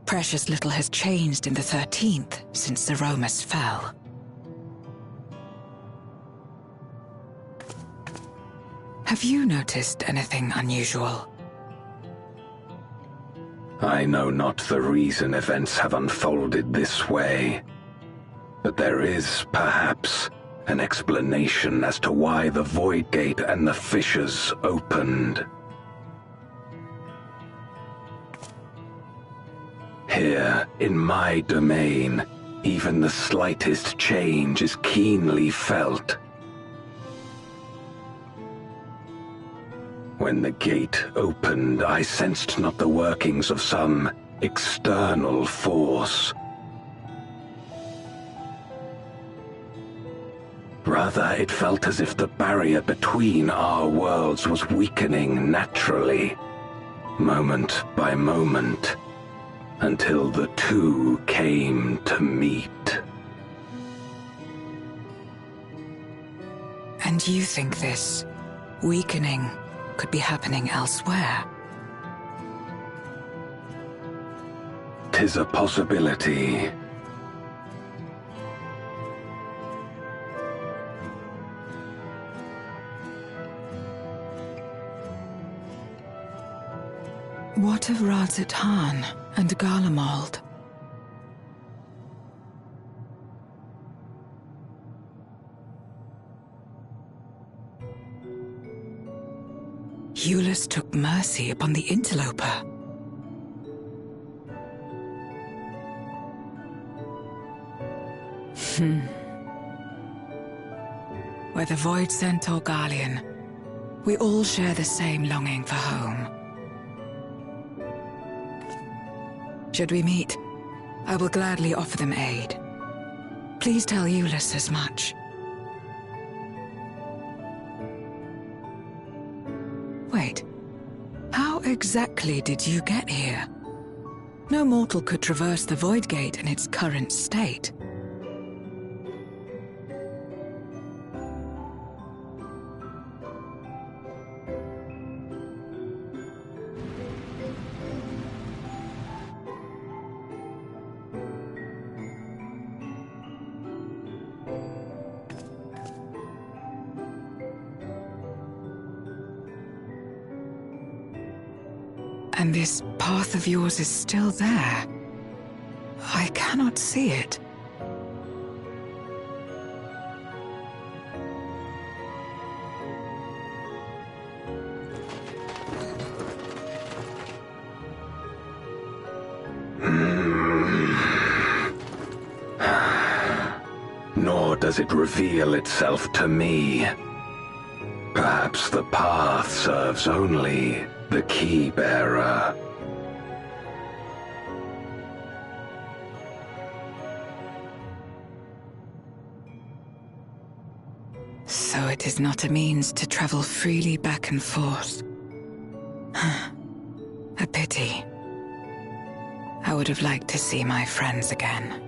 precious little has changed in the 13th since Zeromus fell. Have you noticed anything unusual? I know not the reason events have unfolded this way, but there is, perhaps, an explanation as to why the Void Gate and the fissures opened. Here, in my domain, even the slightest change is keenly felt. When the gate opened, I sensed not the workings of some external force. Rather, it felt as if the barrier between our worlds was weakening naturally, moment by moment, until the two came to meet. And you think this weakening could be happening elsewhere? 'Tis a possibility. What of Radz-at-Han and Garlemald? Eulus took mercy upon the interloper. Whether Voidsent or Garlean, we all share the same longing for home. Should we meet, I will gladly offer them aid. Please tell Eulus as much. Wait, how exactly did you get here? No mortal could traverse the Void Gate in its current state. And this path of yours is still there. I cannot see it. Nor does it reveal itself to me. Perhaps the path serves only the key-bearer. So it is not a means to travel freely back and forth. A pity. I would have liked to see my friends again.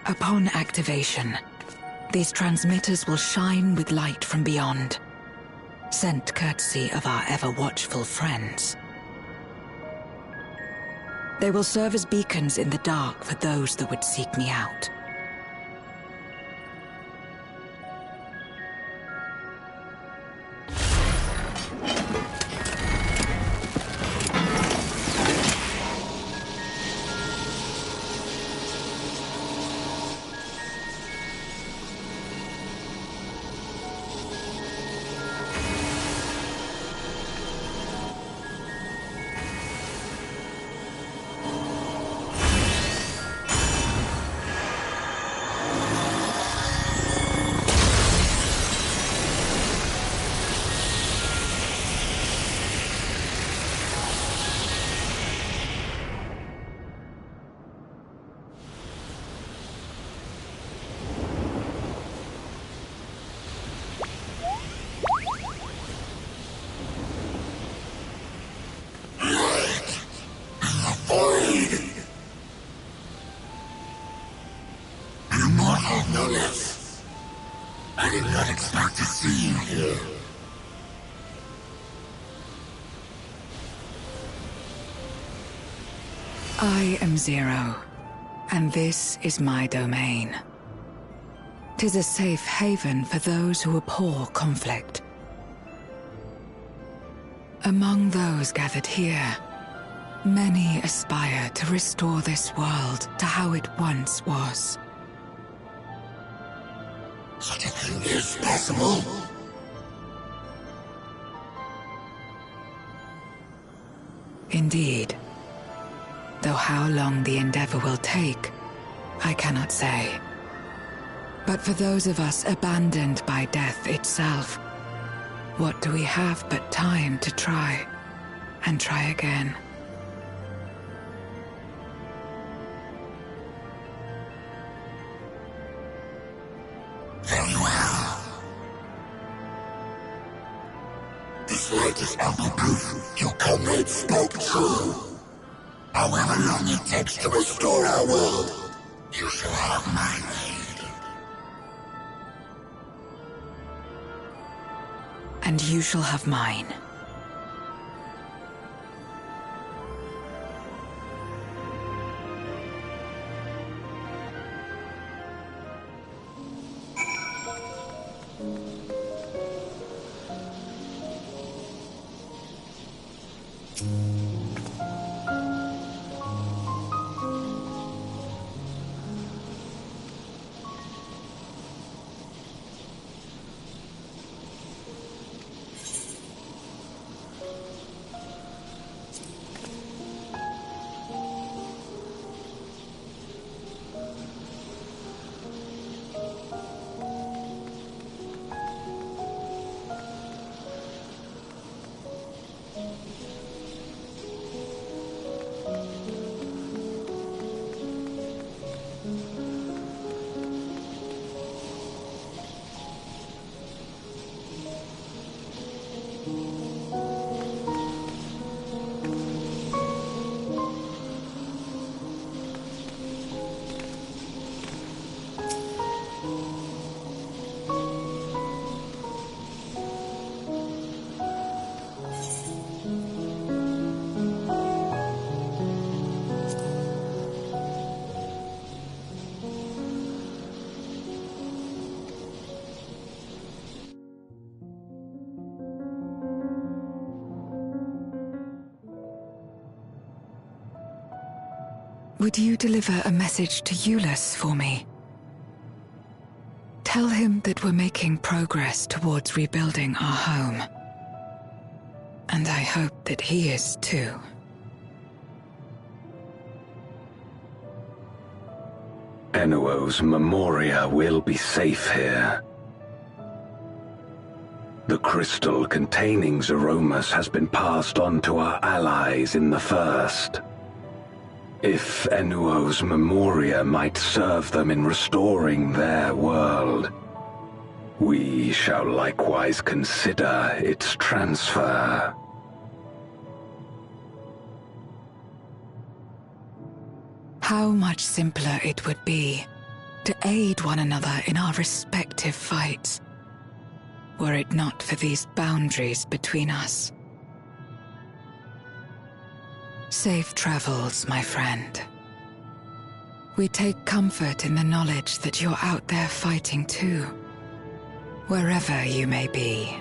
Upon activation, these transmitters will shine with light from beyond, sent courtesy of our ever-watchful friends. They will serve as beacons in the dark for those that would seek me out. I did not expect to see you here. I am Zero, and this is my domain. 'Tis a safe haven for those who abhor conflict. Among those gathered here, many aspire to restore this world to how it once was. Such a thing is possible. Indeed. Though how long the endeavor will take, I cannot say. But for those of us abandoned by death itself, what do we have but time to try, and try again? Very well. This light is ample proof your comrades spoke true. However long it takes to restore our world, you shall have my aid. And you shall have mine. Would you deliver a message to Eulus for me? Tell him that we're making progress towards rebuilding our home. And I hope that he is too. Enuo's Memoria will be safe here. The crystal containing Zeromus has been passed on to our allies in the First. If Enuo's Memoria might serve them in restoring their world, we shall likewise consider its transfer. How much simpler it would be to aid one another in our respective fights, were it not for these boundaries between us. Safe travels, my friend. We take comfort in the knowledge that you're out there fighting too, wherever you may be.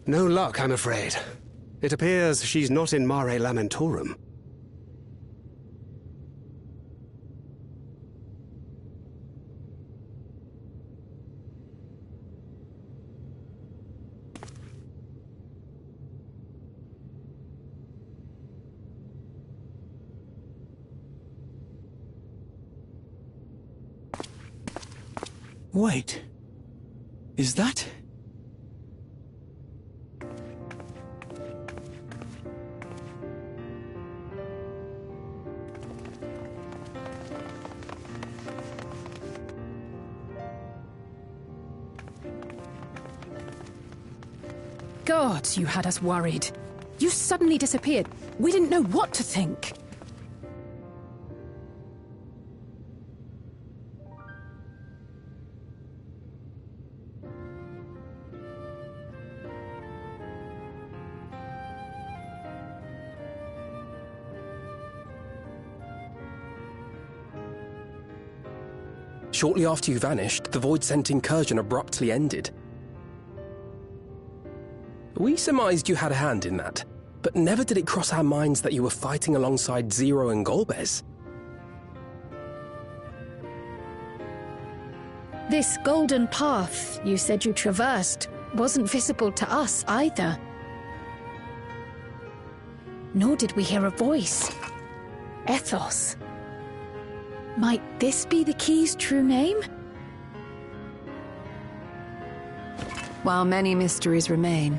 No luck, I'm afraid. It appears she's not in Mare Lamentorum. Wait. Is that... God, you had us worried. You suddenly disappeared. We didn't know what to think. Shortly after you vanished, the Void-sent incursion abruptly ended. We surmised you had a hand in that, but never did it cross our minds that you were fighting alongside Zero and Golbez. This golden path you said you traversed wasn't visible to us either. Nor did we hear a voice. Ethos. Might this be the key's true name? While many mysteries remain,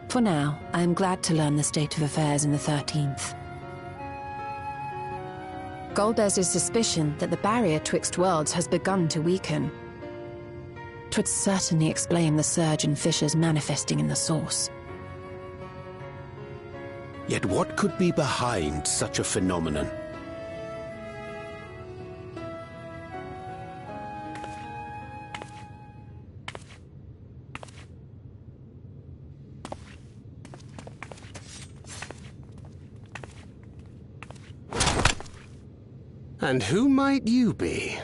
for now, I am glad to learn the state of affairs in the 13th. Golbez's suspicion that the barrier twixt worlds has begun to weaken. 'Twould certainly explain the surge in fissures manifesting in the source. Yet what could be behind such a phenomenon? And who might you be?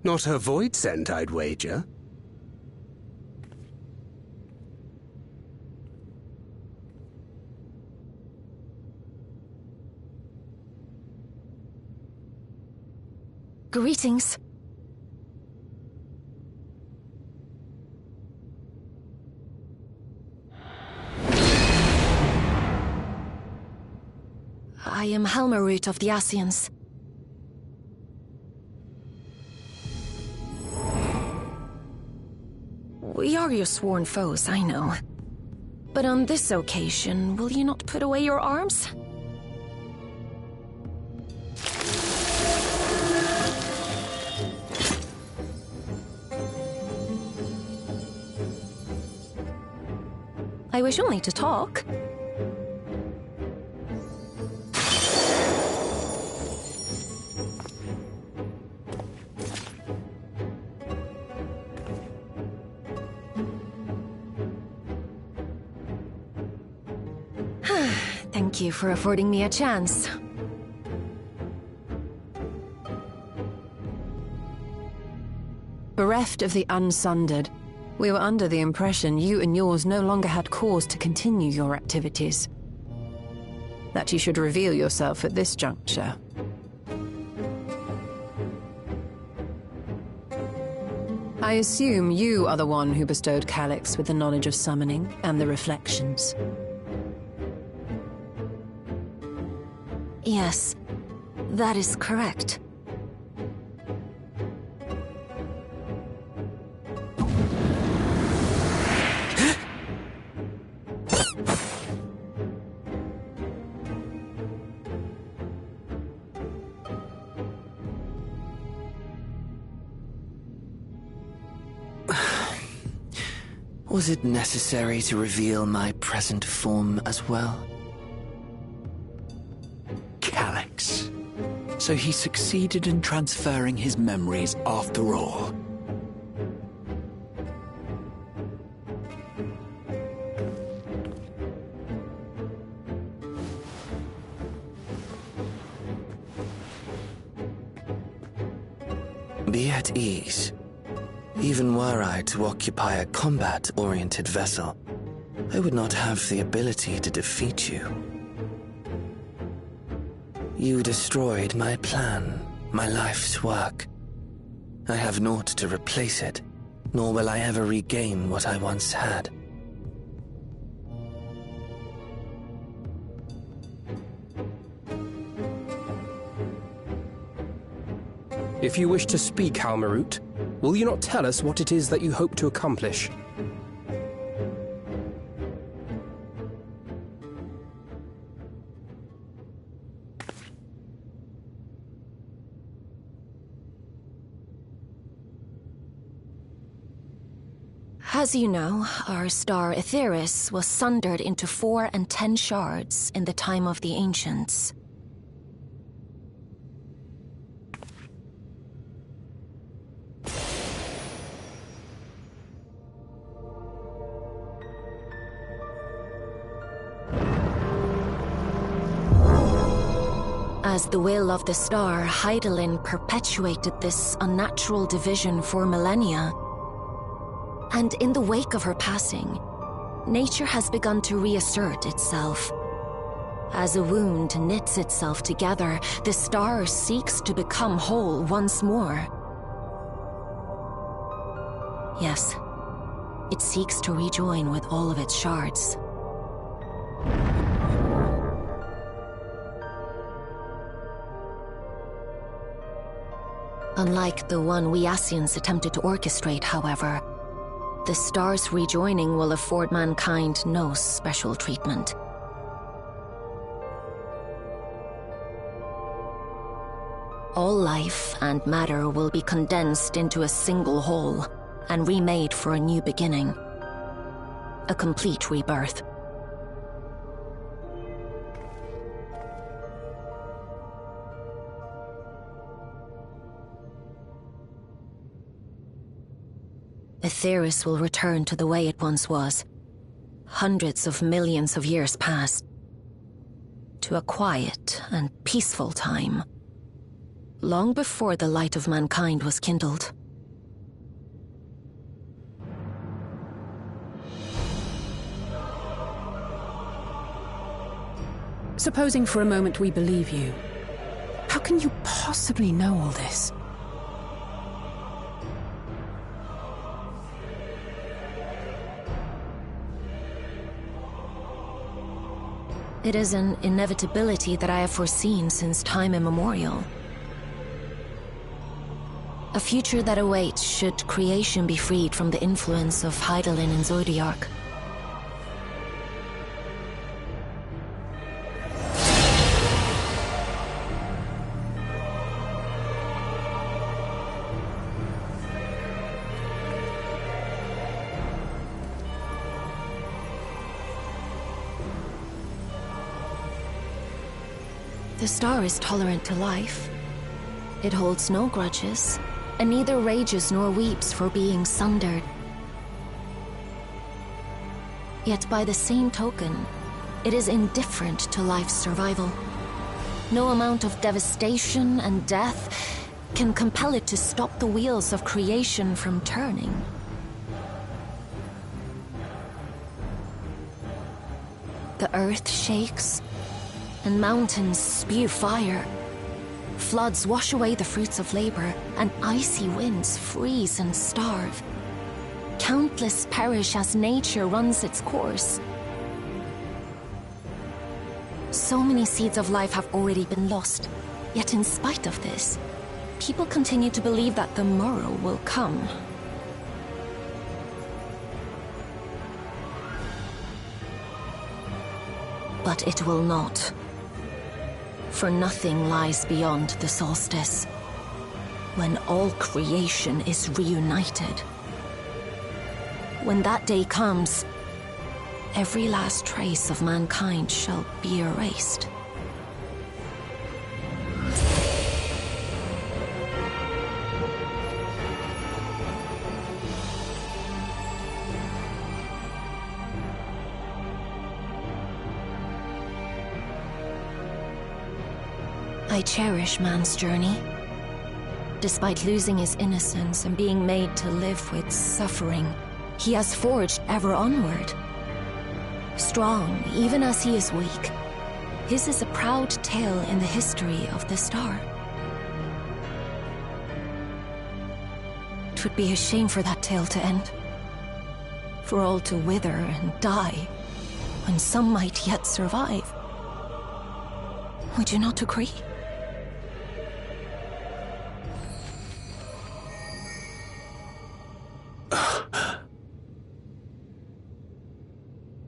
Not her Void-sent, I'd wager. Greetings. I am Helmarut of the Ascians. We are your sworn foes, I know. But on this occasion, will you not put away your arms? I wish only to talk. Thank you for affording me a chance. Bereft of the Unsundered, we were under the impression you and yours no longer had cause to continue your activities. That you should reveal yourself at this juncture. I assume you are the one who bestowed Calyx with the knowledge of summoning and the reflections. Yes, that is correct. Was it necessary to reveal my present form as well? Calyx. So he succeeded in transferring his memories after all. Be at ease. Even were I to occupy a combat-oriented vessel, I would not have the ability to defeat you. You destroyed my plan, my life's work. I have naught to replace it, nor will I ever regain what I once had. If you wish to speak, Halmarut, will you not tell us what it is that you hope to accomplish? As you know, our star Etheirys was sundered into 4 and 10 shards in the time of the Ancients. As the will of the star, Hydaelyn perpetuated this unnatural division for millennia. And in the wake of her passing, nature has begun to reassert itself. As a wound knits itself together, the star seeks to become whole once more. Yes, it seeks to rejoin with all of its shards. Unlike the one we Ascians attempted to orchestrate, however, the star's rejoining will afford mankind no special treatment. All life and matter will be condensed into a single whole and remade for a new beginning. A complete rebirth. Etheirys will return to the way it once was. Hundreds of millions of years past. To a quiet and peaceful time. Long before the light of mankind was kindled. Supposing for a moment we believe you, how can you possibly know all this? It is an inevitability that I have foreseen since time immemorial. A future that awaits should creation be freed from the influence of Hydaelyn and Zodiark. The star is tolerant to life. It holds no grudges, and neither rages nor weeps for being sundered. Yet by the same token, it is indifferent to life's survival. No amount of devastation and death can compel it to stop the wheels of creation from turning. The earth shakes, and mountains spew fire. Floods wash away the fruits of labor, and icy winds freeze and starve. Countless perish as nature runs its course. So many seeds of life have already been lost, yet in spite of this, people continue to believe that the morrow will come. But it will not. For nothing lies beyond the solstice, when all creation is reunited. When that day comes, every last trace of mankind shall be erased. I cherish man's journey. Despite losing his innocence and being made to live with suffering, he has forged ever onward. Strong, even as he is weak, his is a proud tale in the history of the star. It would be a shame for that tale to end. For all to wither and die, when some might yet survive. Would you not agree?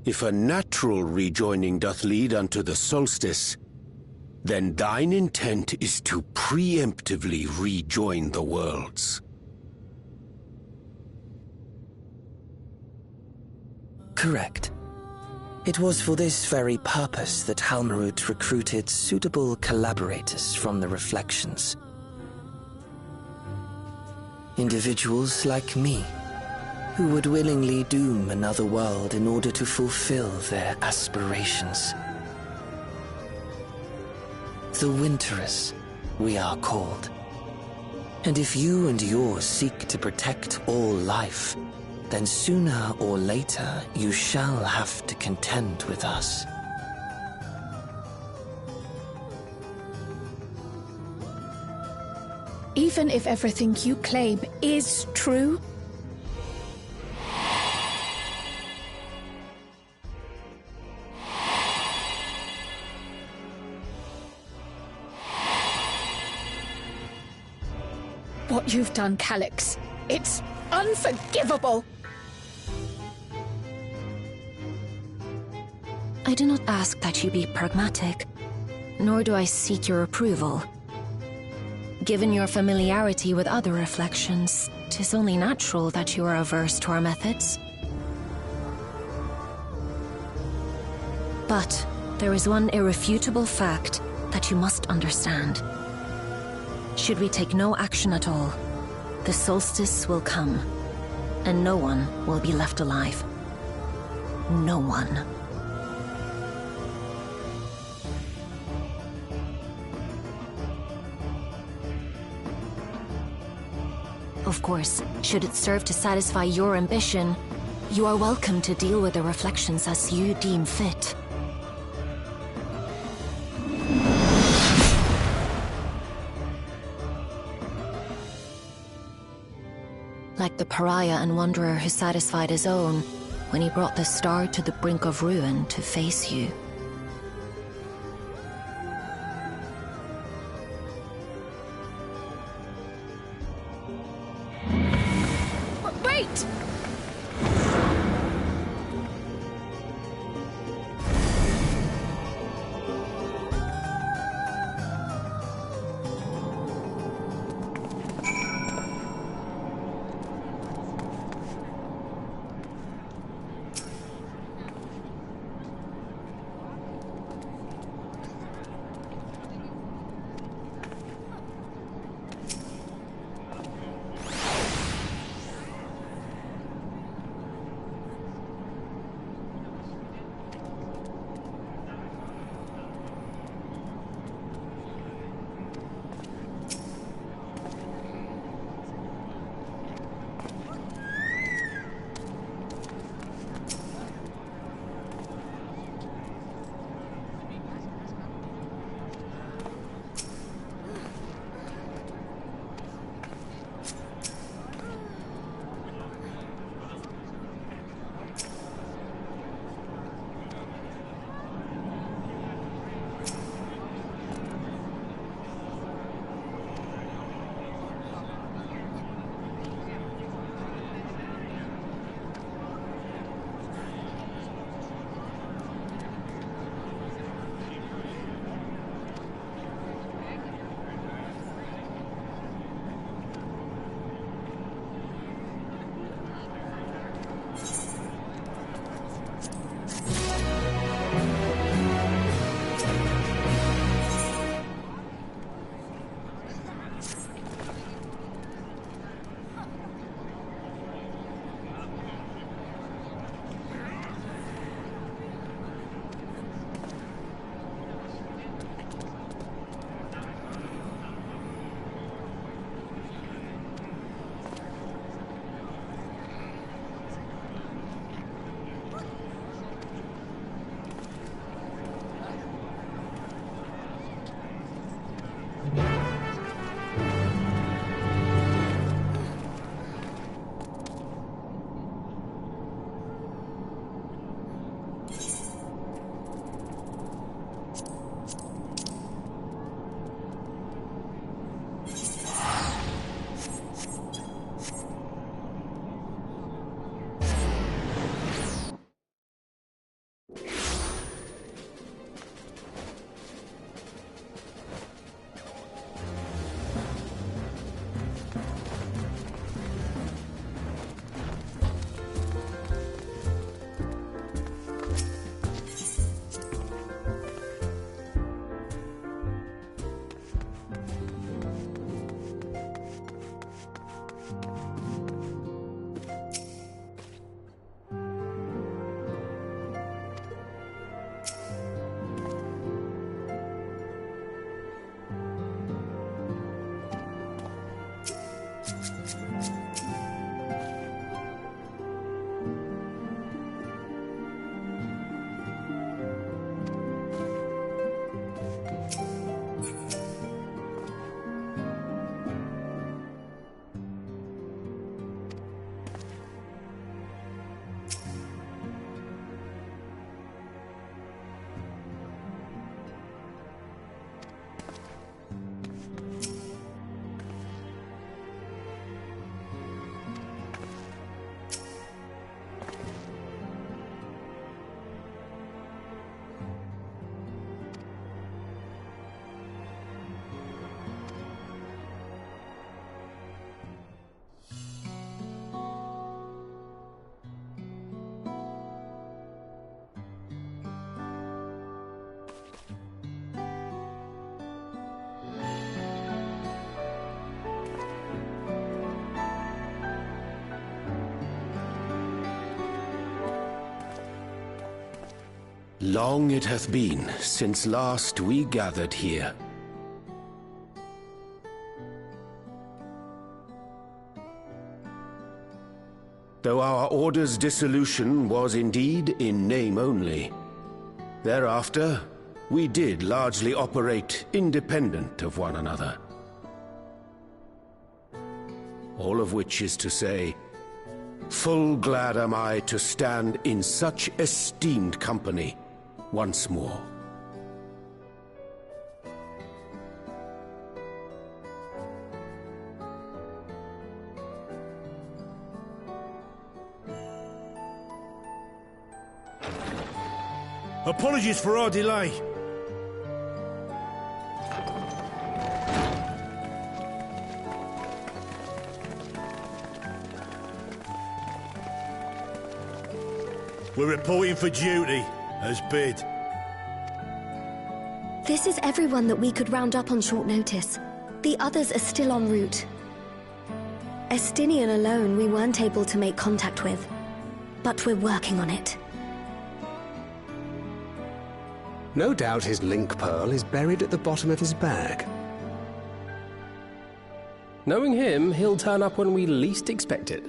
If a natural rejoining doth lead unto the solstice, then thine intent is to preemptively rejoin the worlds. Correct. It was for this very purpose that Halmarut recruited suitable collaborators from the Reflections. Individuals like me, who would willingly doom another world in order to fulfill their aspirations. The Winterers, we are called. And if you and yours seek to protect all life, then sooner or later you shall have to contend with us. Even if everything you claim is true, what you've done, Calyx, it's unforgivable! I do not ask that you be pragmatic, nor do I seek your approval. Given your familiarity with other Reflections, 'tis only natural that you are averse to our methods. But there is one irrefutable fact that you must understand. Should we take no action at all, the solstice will come, and no one will be left alive. No one. Of course, should it serve to satisfy your ambition, you are welcome to deal with the Reflections as you deem fit. Like the pariah and wanderer who satisfied his own when he brought the star to the brink of ruin to face you. Wait! Long it hath been since last we gathered here. Though our Order's dissolution was indeed in name only, thereafter we did largely operate independent of one another. All of which is to say, full glad am I to stand in such esteemed company once more. Apologies for our delay. We're reporting for duty, as bid. This is everyone that we could round up on short notice. The others are still en route. Estinian alone we weren't able to make contact with, but we're working on it. No doubt his link pearl is buried at the bottom of his bag. Knowing him, he'll turn up when we least expect it.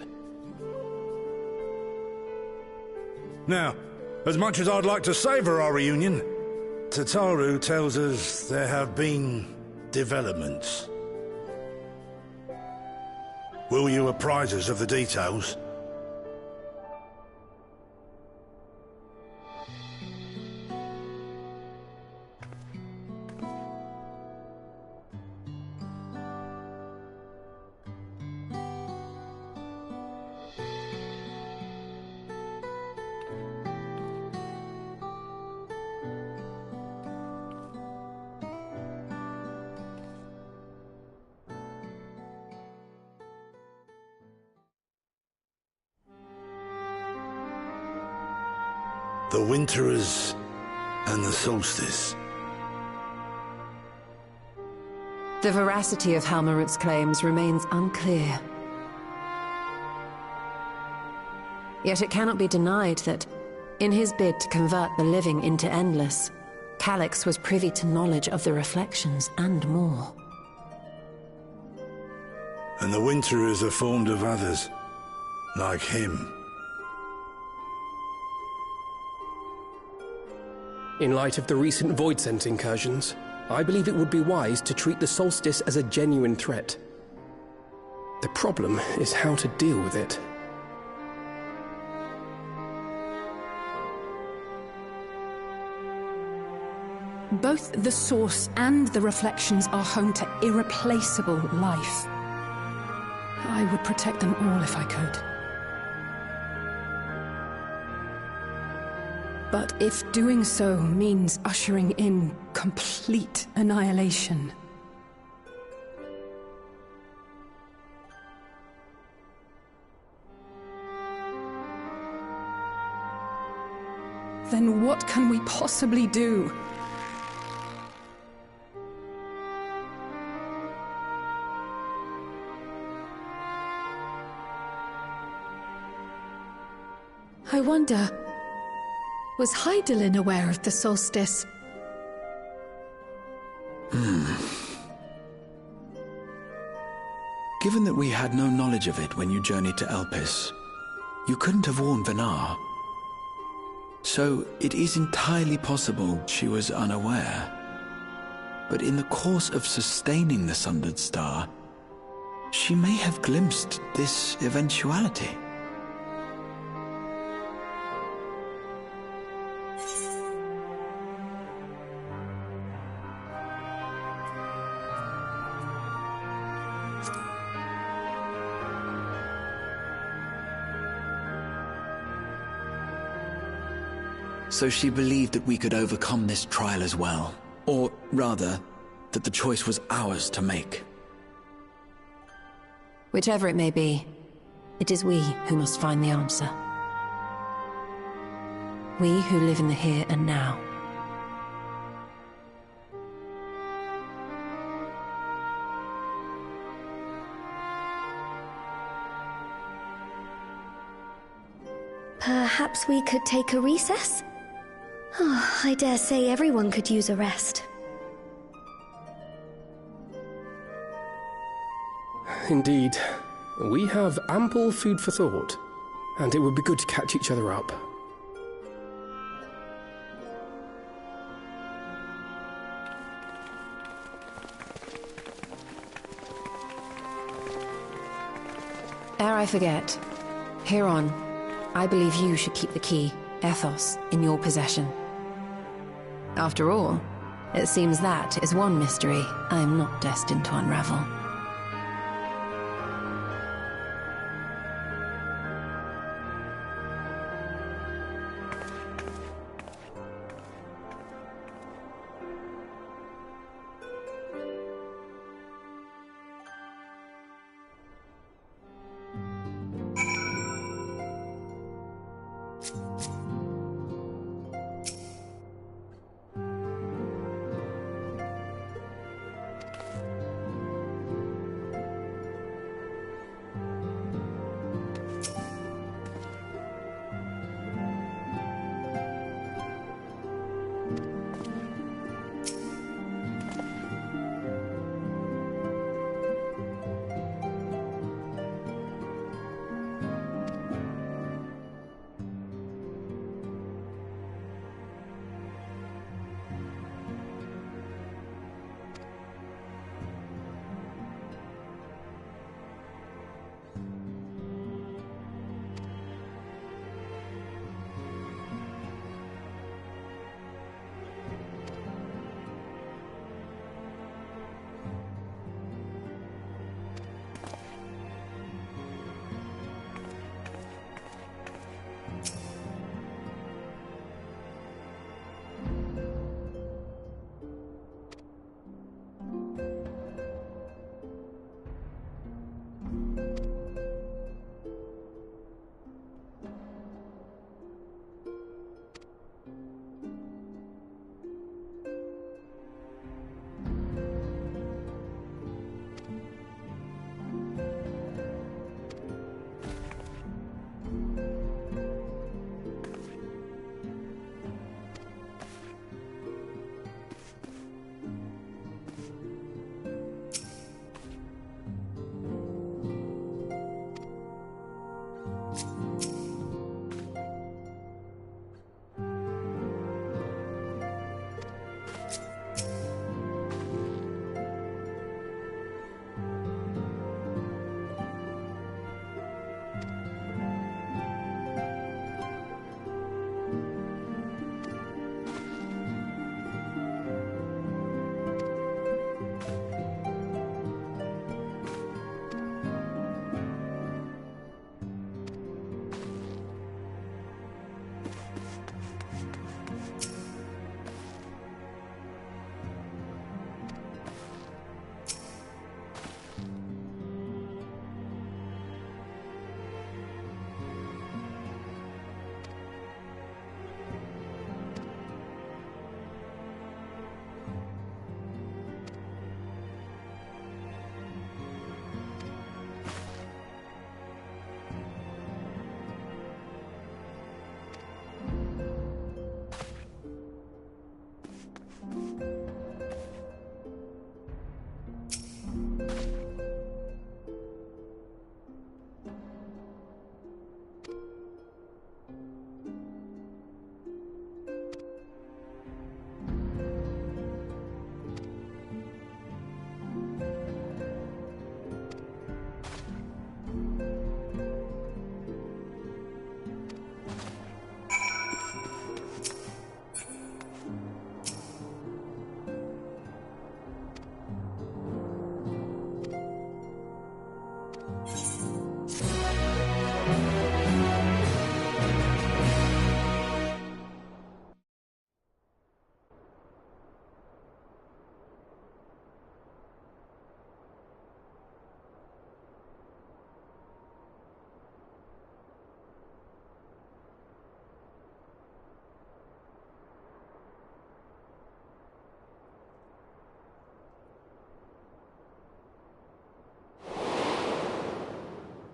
Now, as much as I'd like to savour our reunion, Tataru tells us there have been developments. Will you apprise us of the details? The Winterers and the Solstice. The veracity of Halmarut's claims remains unclear. Yet it cannot be denied that, in his bid to convert the living into endless, Calyx was privy to knowledge of the reflections and more. And the Winterers are formed of others, like him. In light of the recent Voidsent incursions, I believe it would be wise to treat the Solstice as a genuine threat. The problem is how to deal with it. Both the Source and the Reflections are home to irreplaceable life. I would protect them all if I could. But if doing so means ushering in complete annihilation, then what can we possibly do? I wonder, was Hydaelyn aware of the solstice? Given that we had no knowledge of it when you journeyed to Elpis, you couldn't have warned Venar. So it is entirely possible she was unaware. But in the course of sustaining the Sundered Star, she may have glimpsed this eventuality. So she believed that we could overcome this trial as well. Or rather, that the choice was ours to make. Whichever it may be, it is we who must find the answer. We who live in the here and now. Perhaps we could take a recess? I dare say everyone could use a rest. Indeed. We have ample food for thought, and it would be good to catch each other up. Ere I forget, Huron, I believe you should keep the key, Ethos, in your possession. After all, it seems that is one mystery I am not destined to unravel.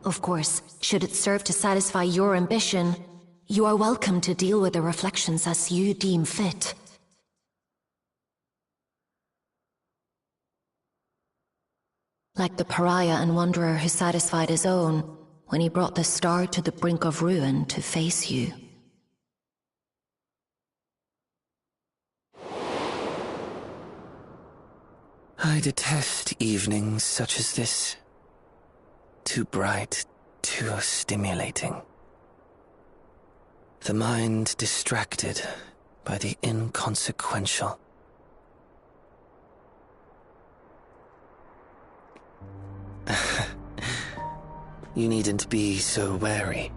Of course, should it serve to satisfy your ambition, You are welcome to deal with the reflections as you deem fit. Like the pariah and wanderer who satisfied his own when he brought the star to the brink of ruin to face you. I detest evenings such as this. Too bright, too stimulating. The mind distracted by the inconsequential. You needn't be so wary.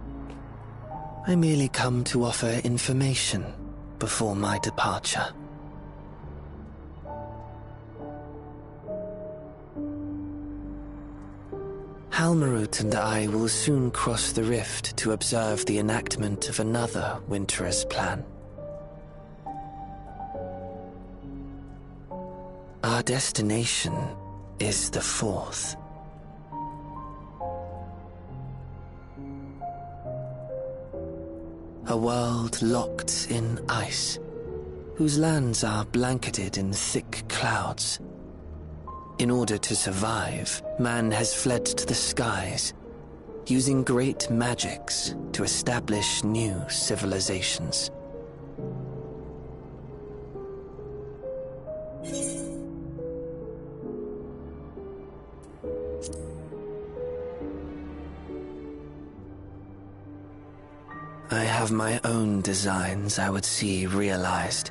I merely come to offer information before my departure. Halmarut and I will soon cross the rift to observe the enactment of another Winter's plan. Our destination is the fourth. A world locked in ice, whose lands are blanketed in thick clouds. In order to survive, man has fled to the skies, using great magics to establish new civilizations. I have my own designs I would see realized.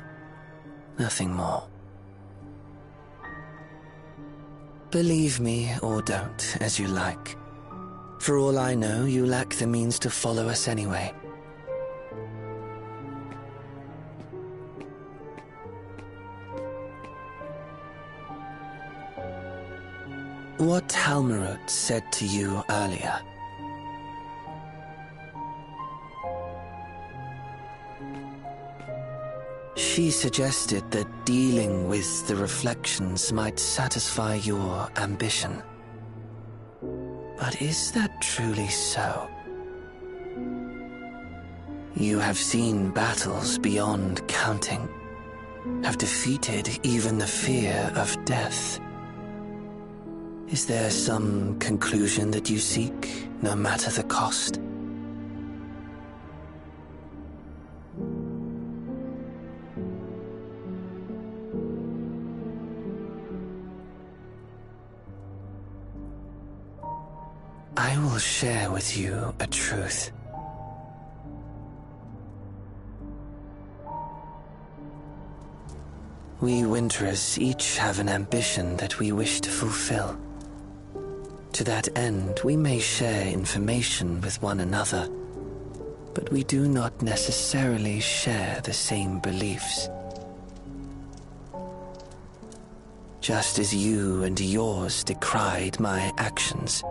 Nothing more. Believe me or don't, as you like. For all I know, you lack the means to follow us anyway. What Halmarut said to you earlier. She suggested that dealing with the reflections might satisfy your ambition. But is that truly so? You have seen battles beyond counting, have defeated even the fear of death. Is there some conclusion that you seek, no matter the cost? I will share with you a truth. We Winterers each have an ambition that we wish to fulfill. To that end, we may share information with one another, but we do not necessarily share the same beliefs. Just as you and yours decried my actions,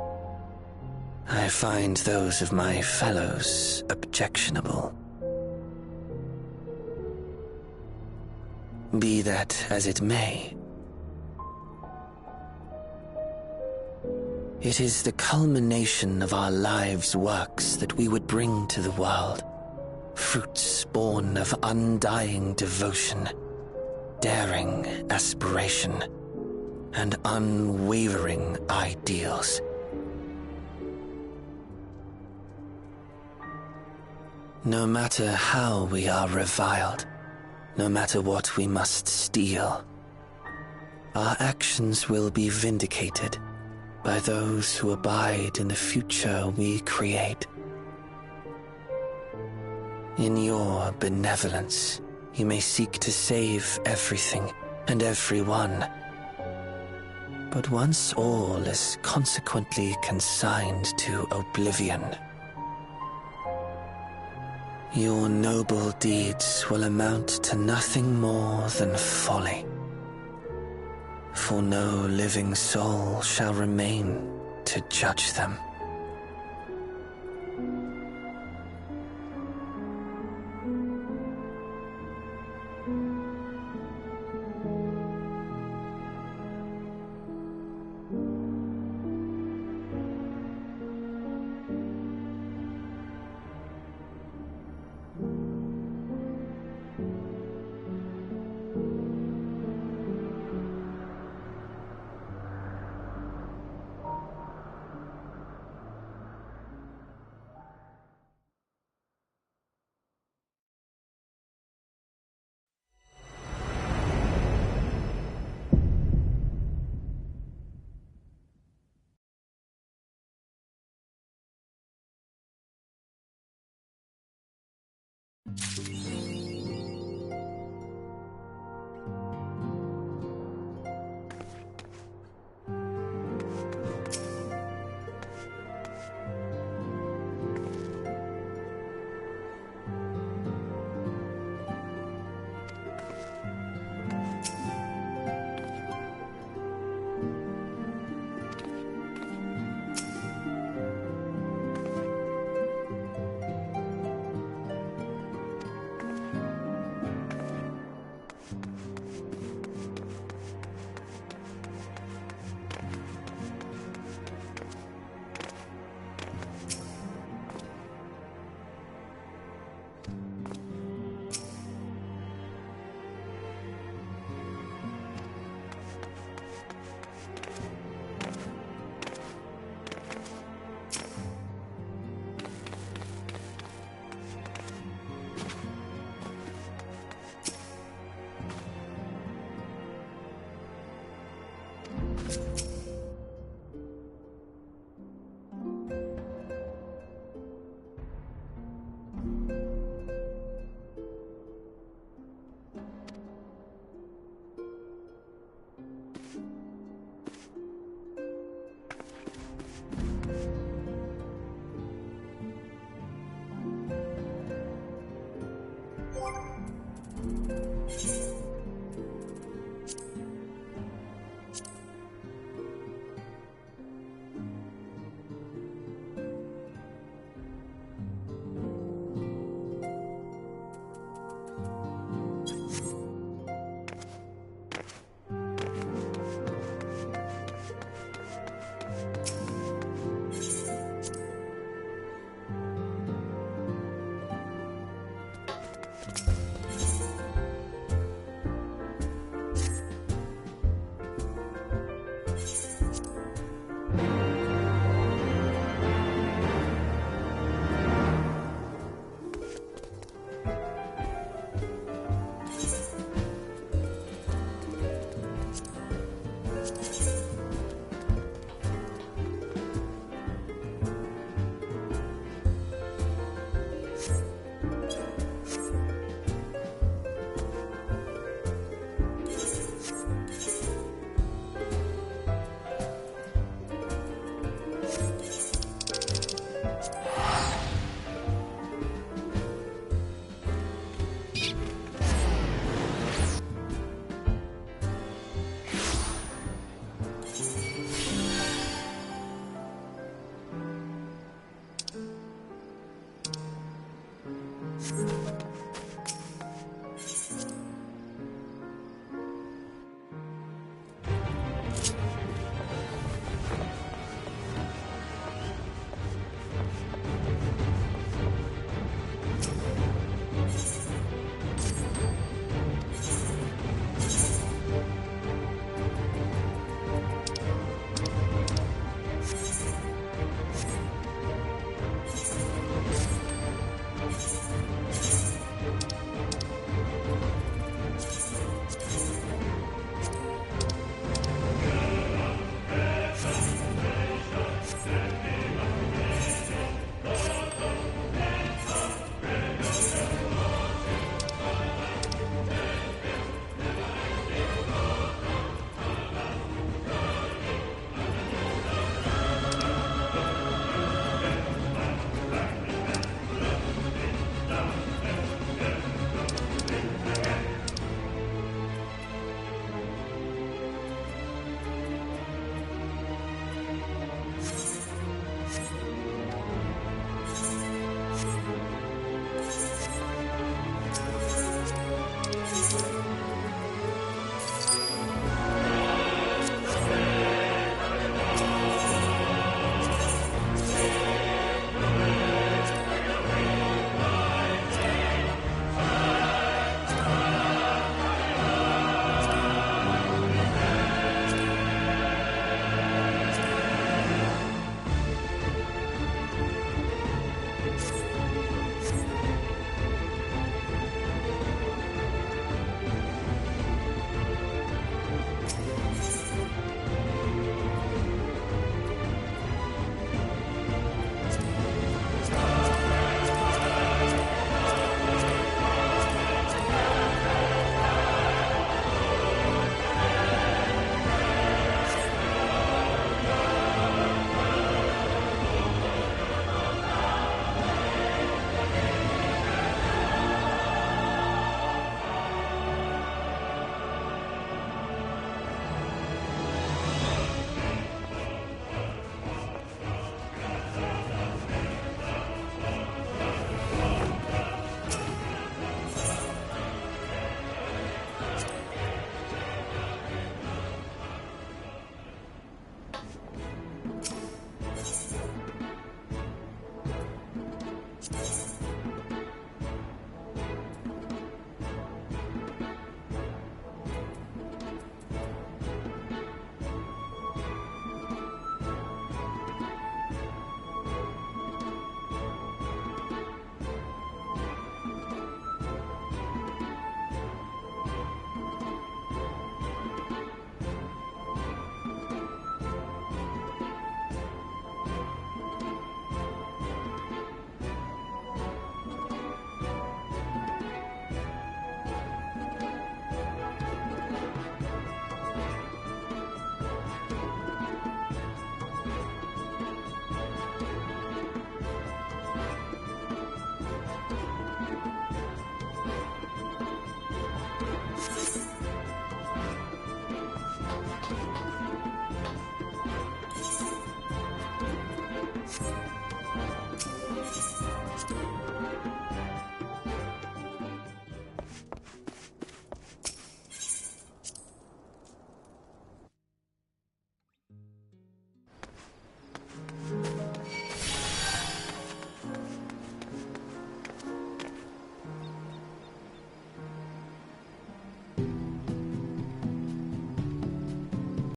I find those of my fellows objectionable. Be that as it may, it is the culmination of our lives' works that we would bring to the world, fruits born of undying devotion, daring aspiration, and unwavering ideals. No matter how we are reviled, no matter what we must steal, our actions will be vindicated by those who abide in the future we create. In your benevolence, you may seek to save everything and everyone. But once all is consequently consigned to oblivion, your noble deeds will amount to nothing more than folly. For no living soul shall remain to judge them.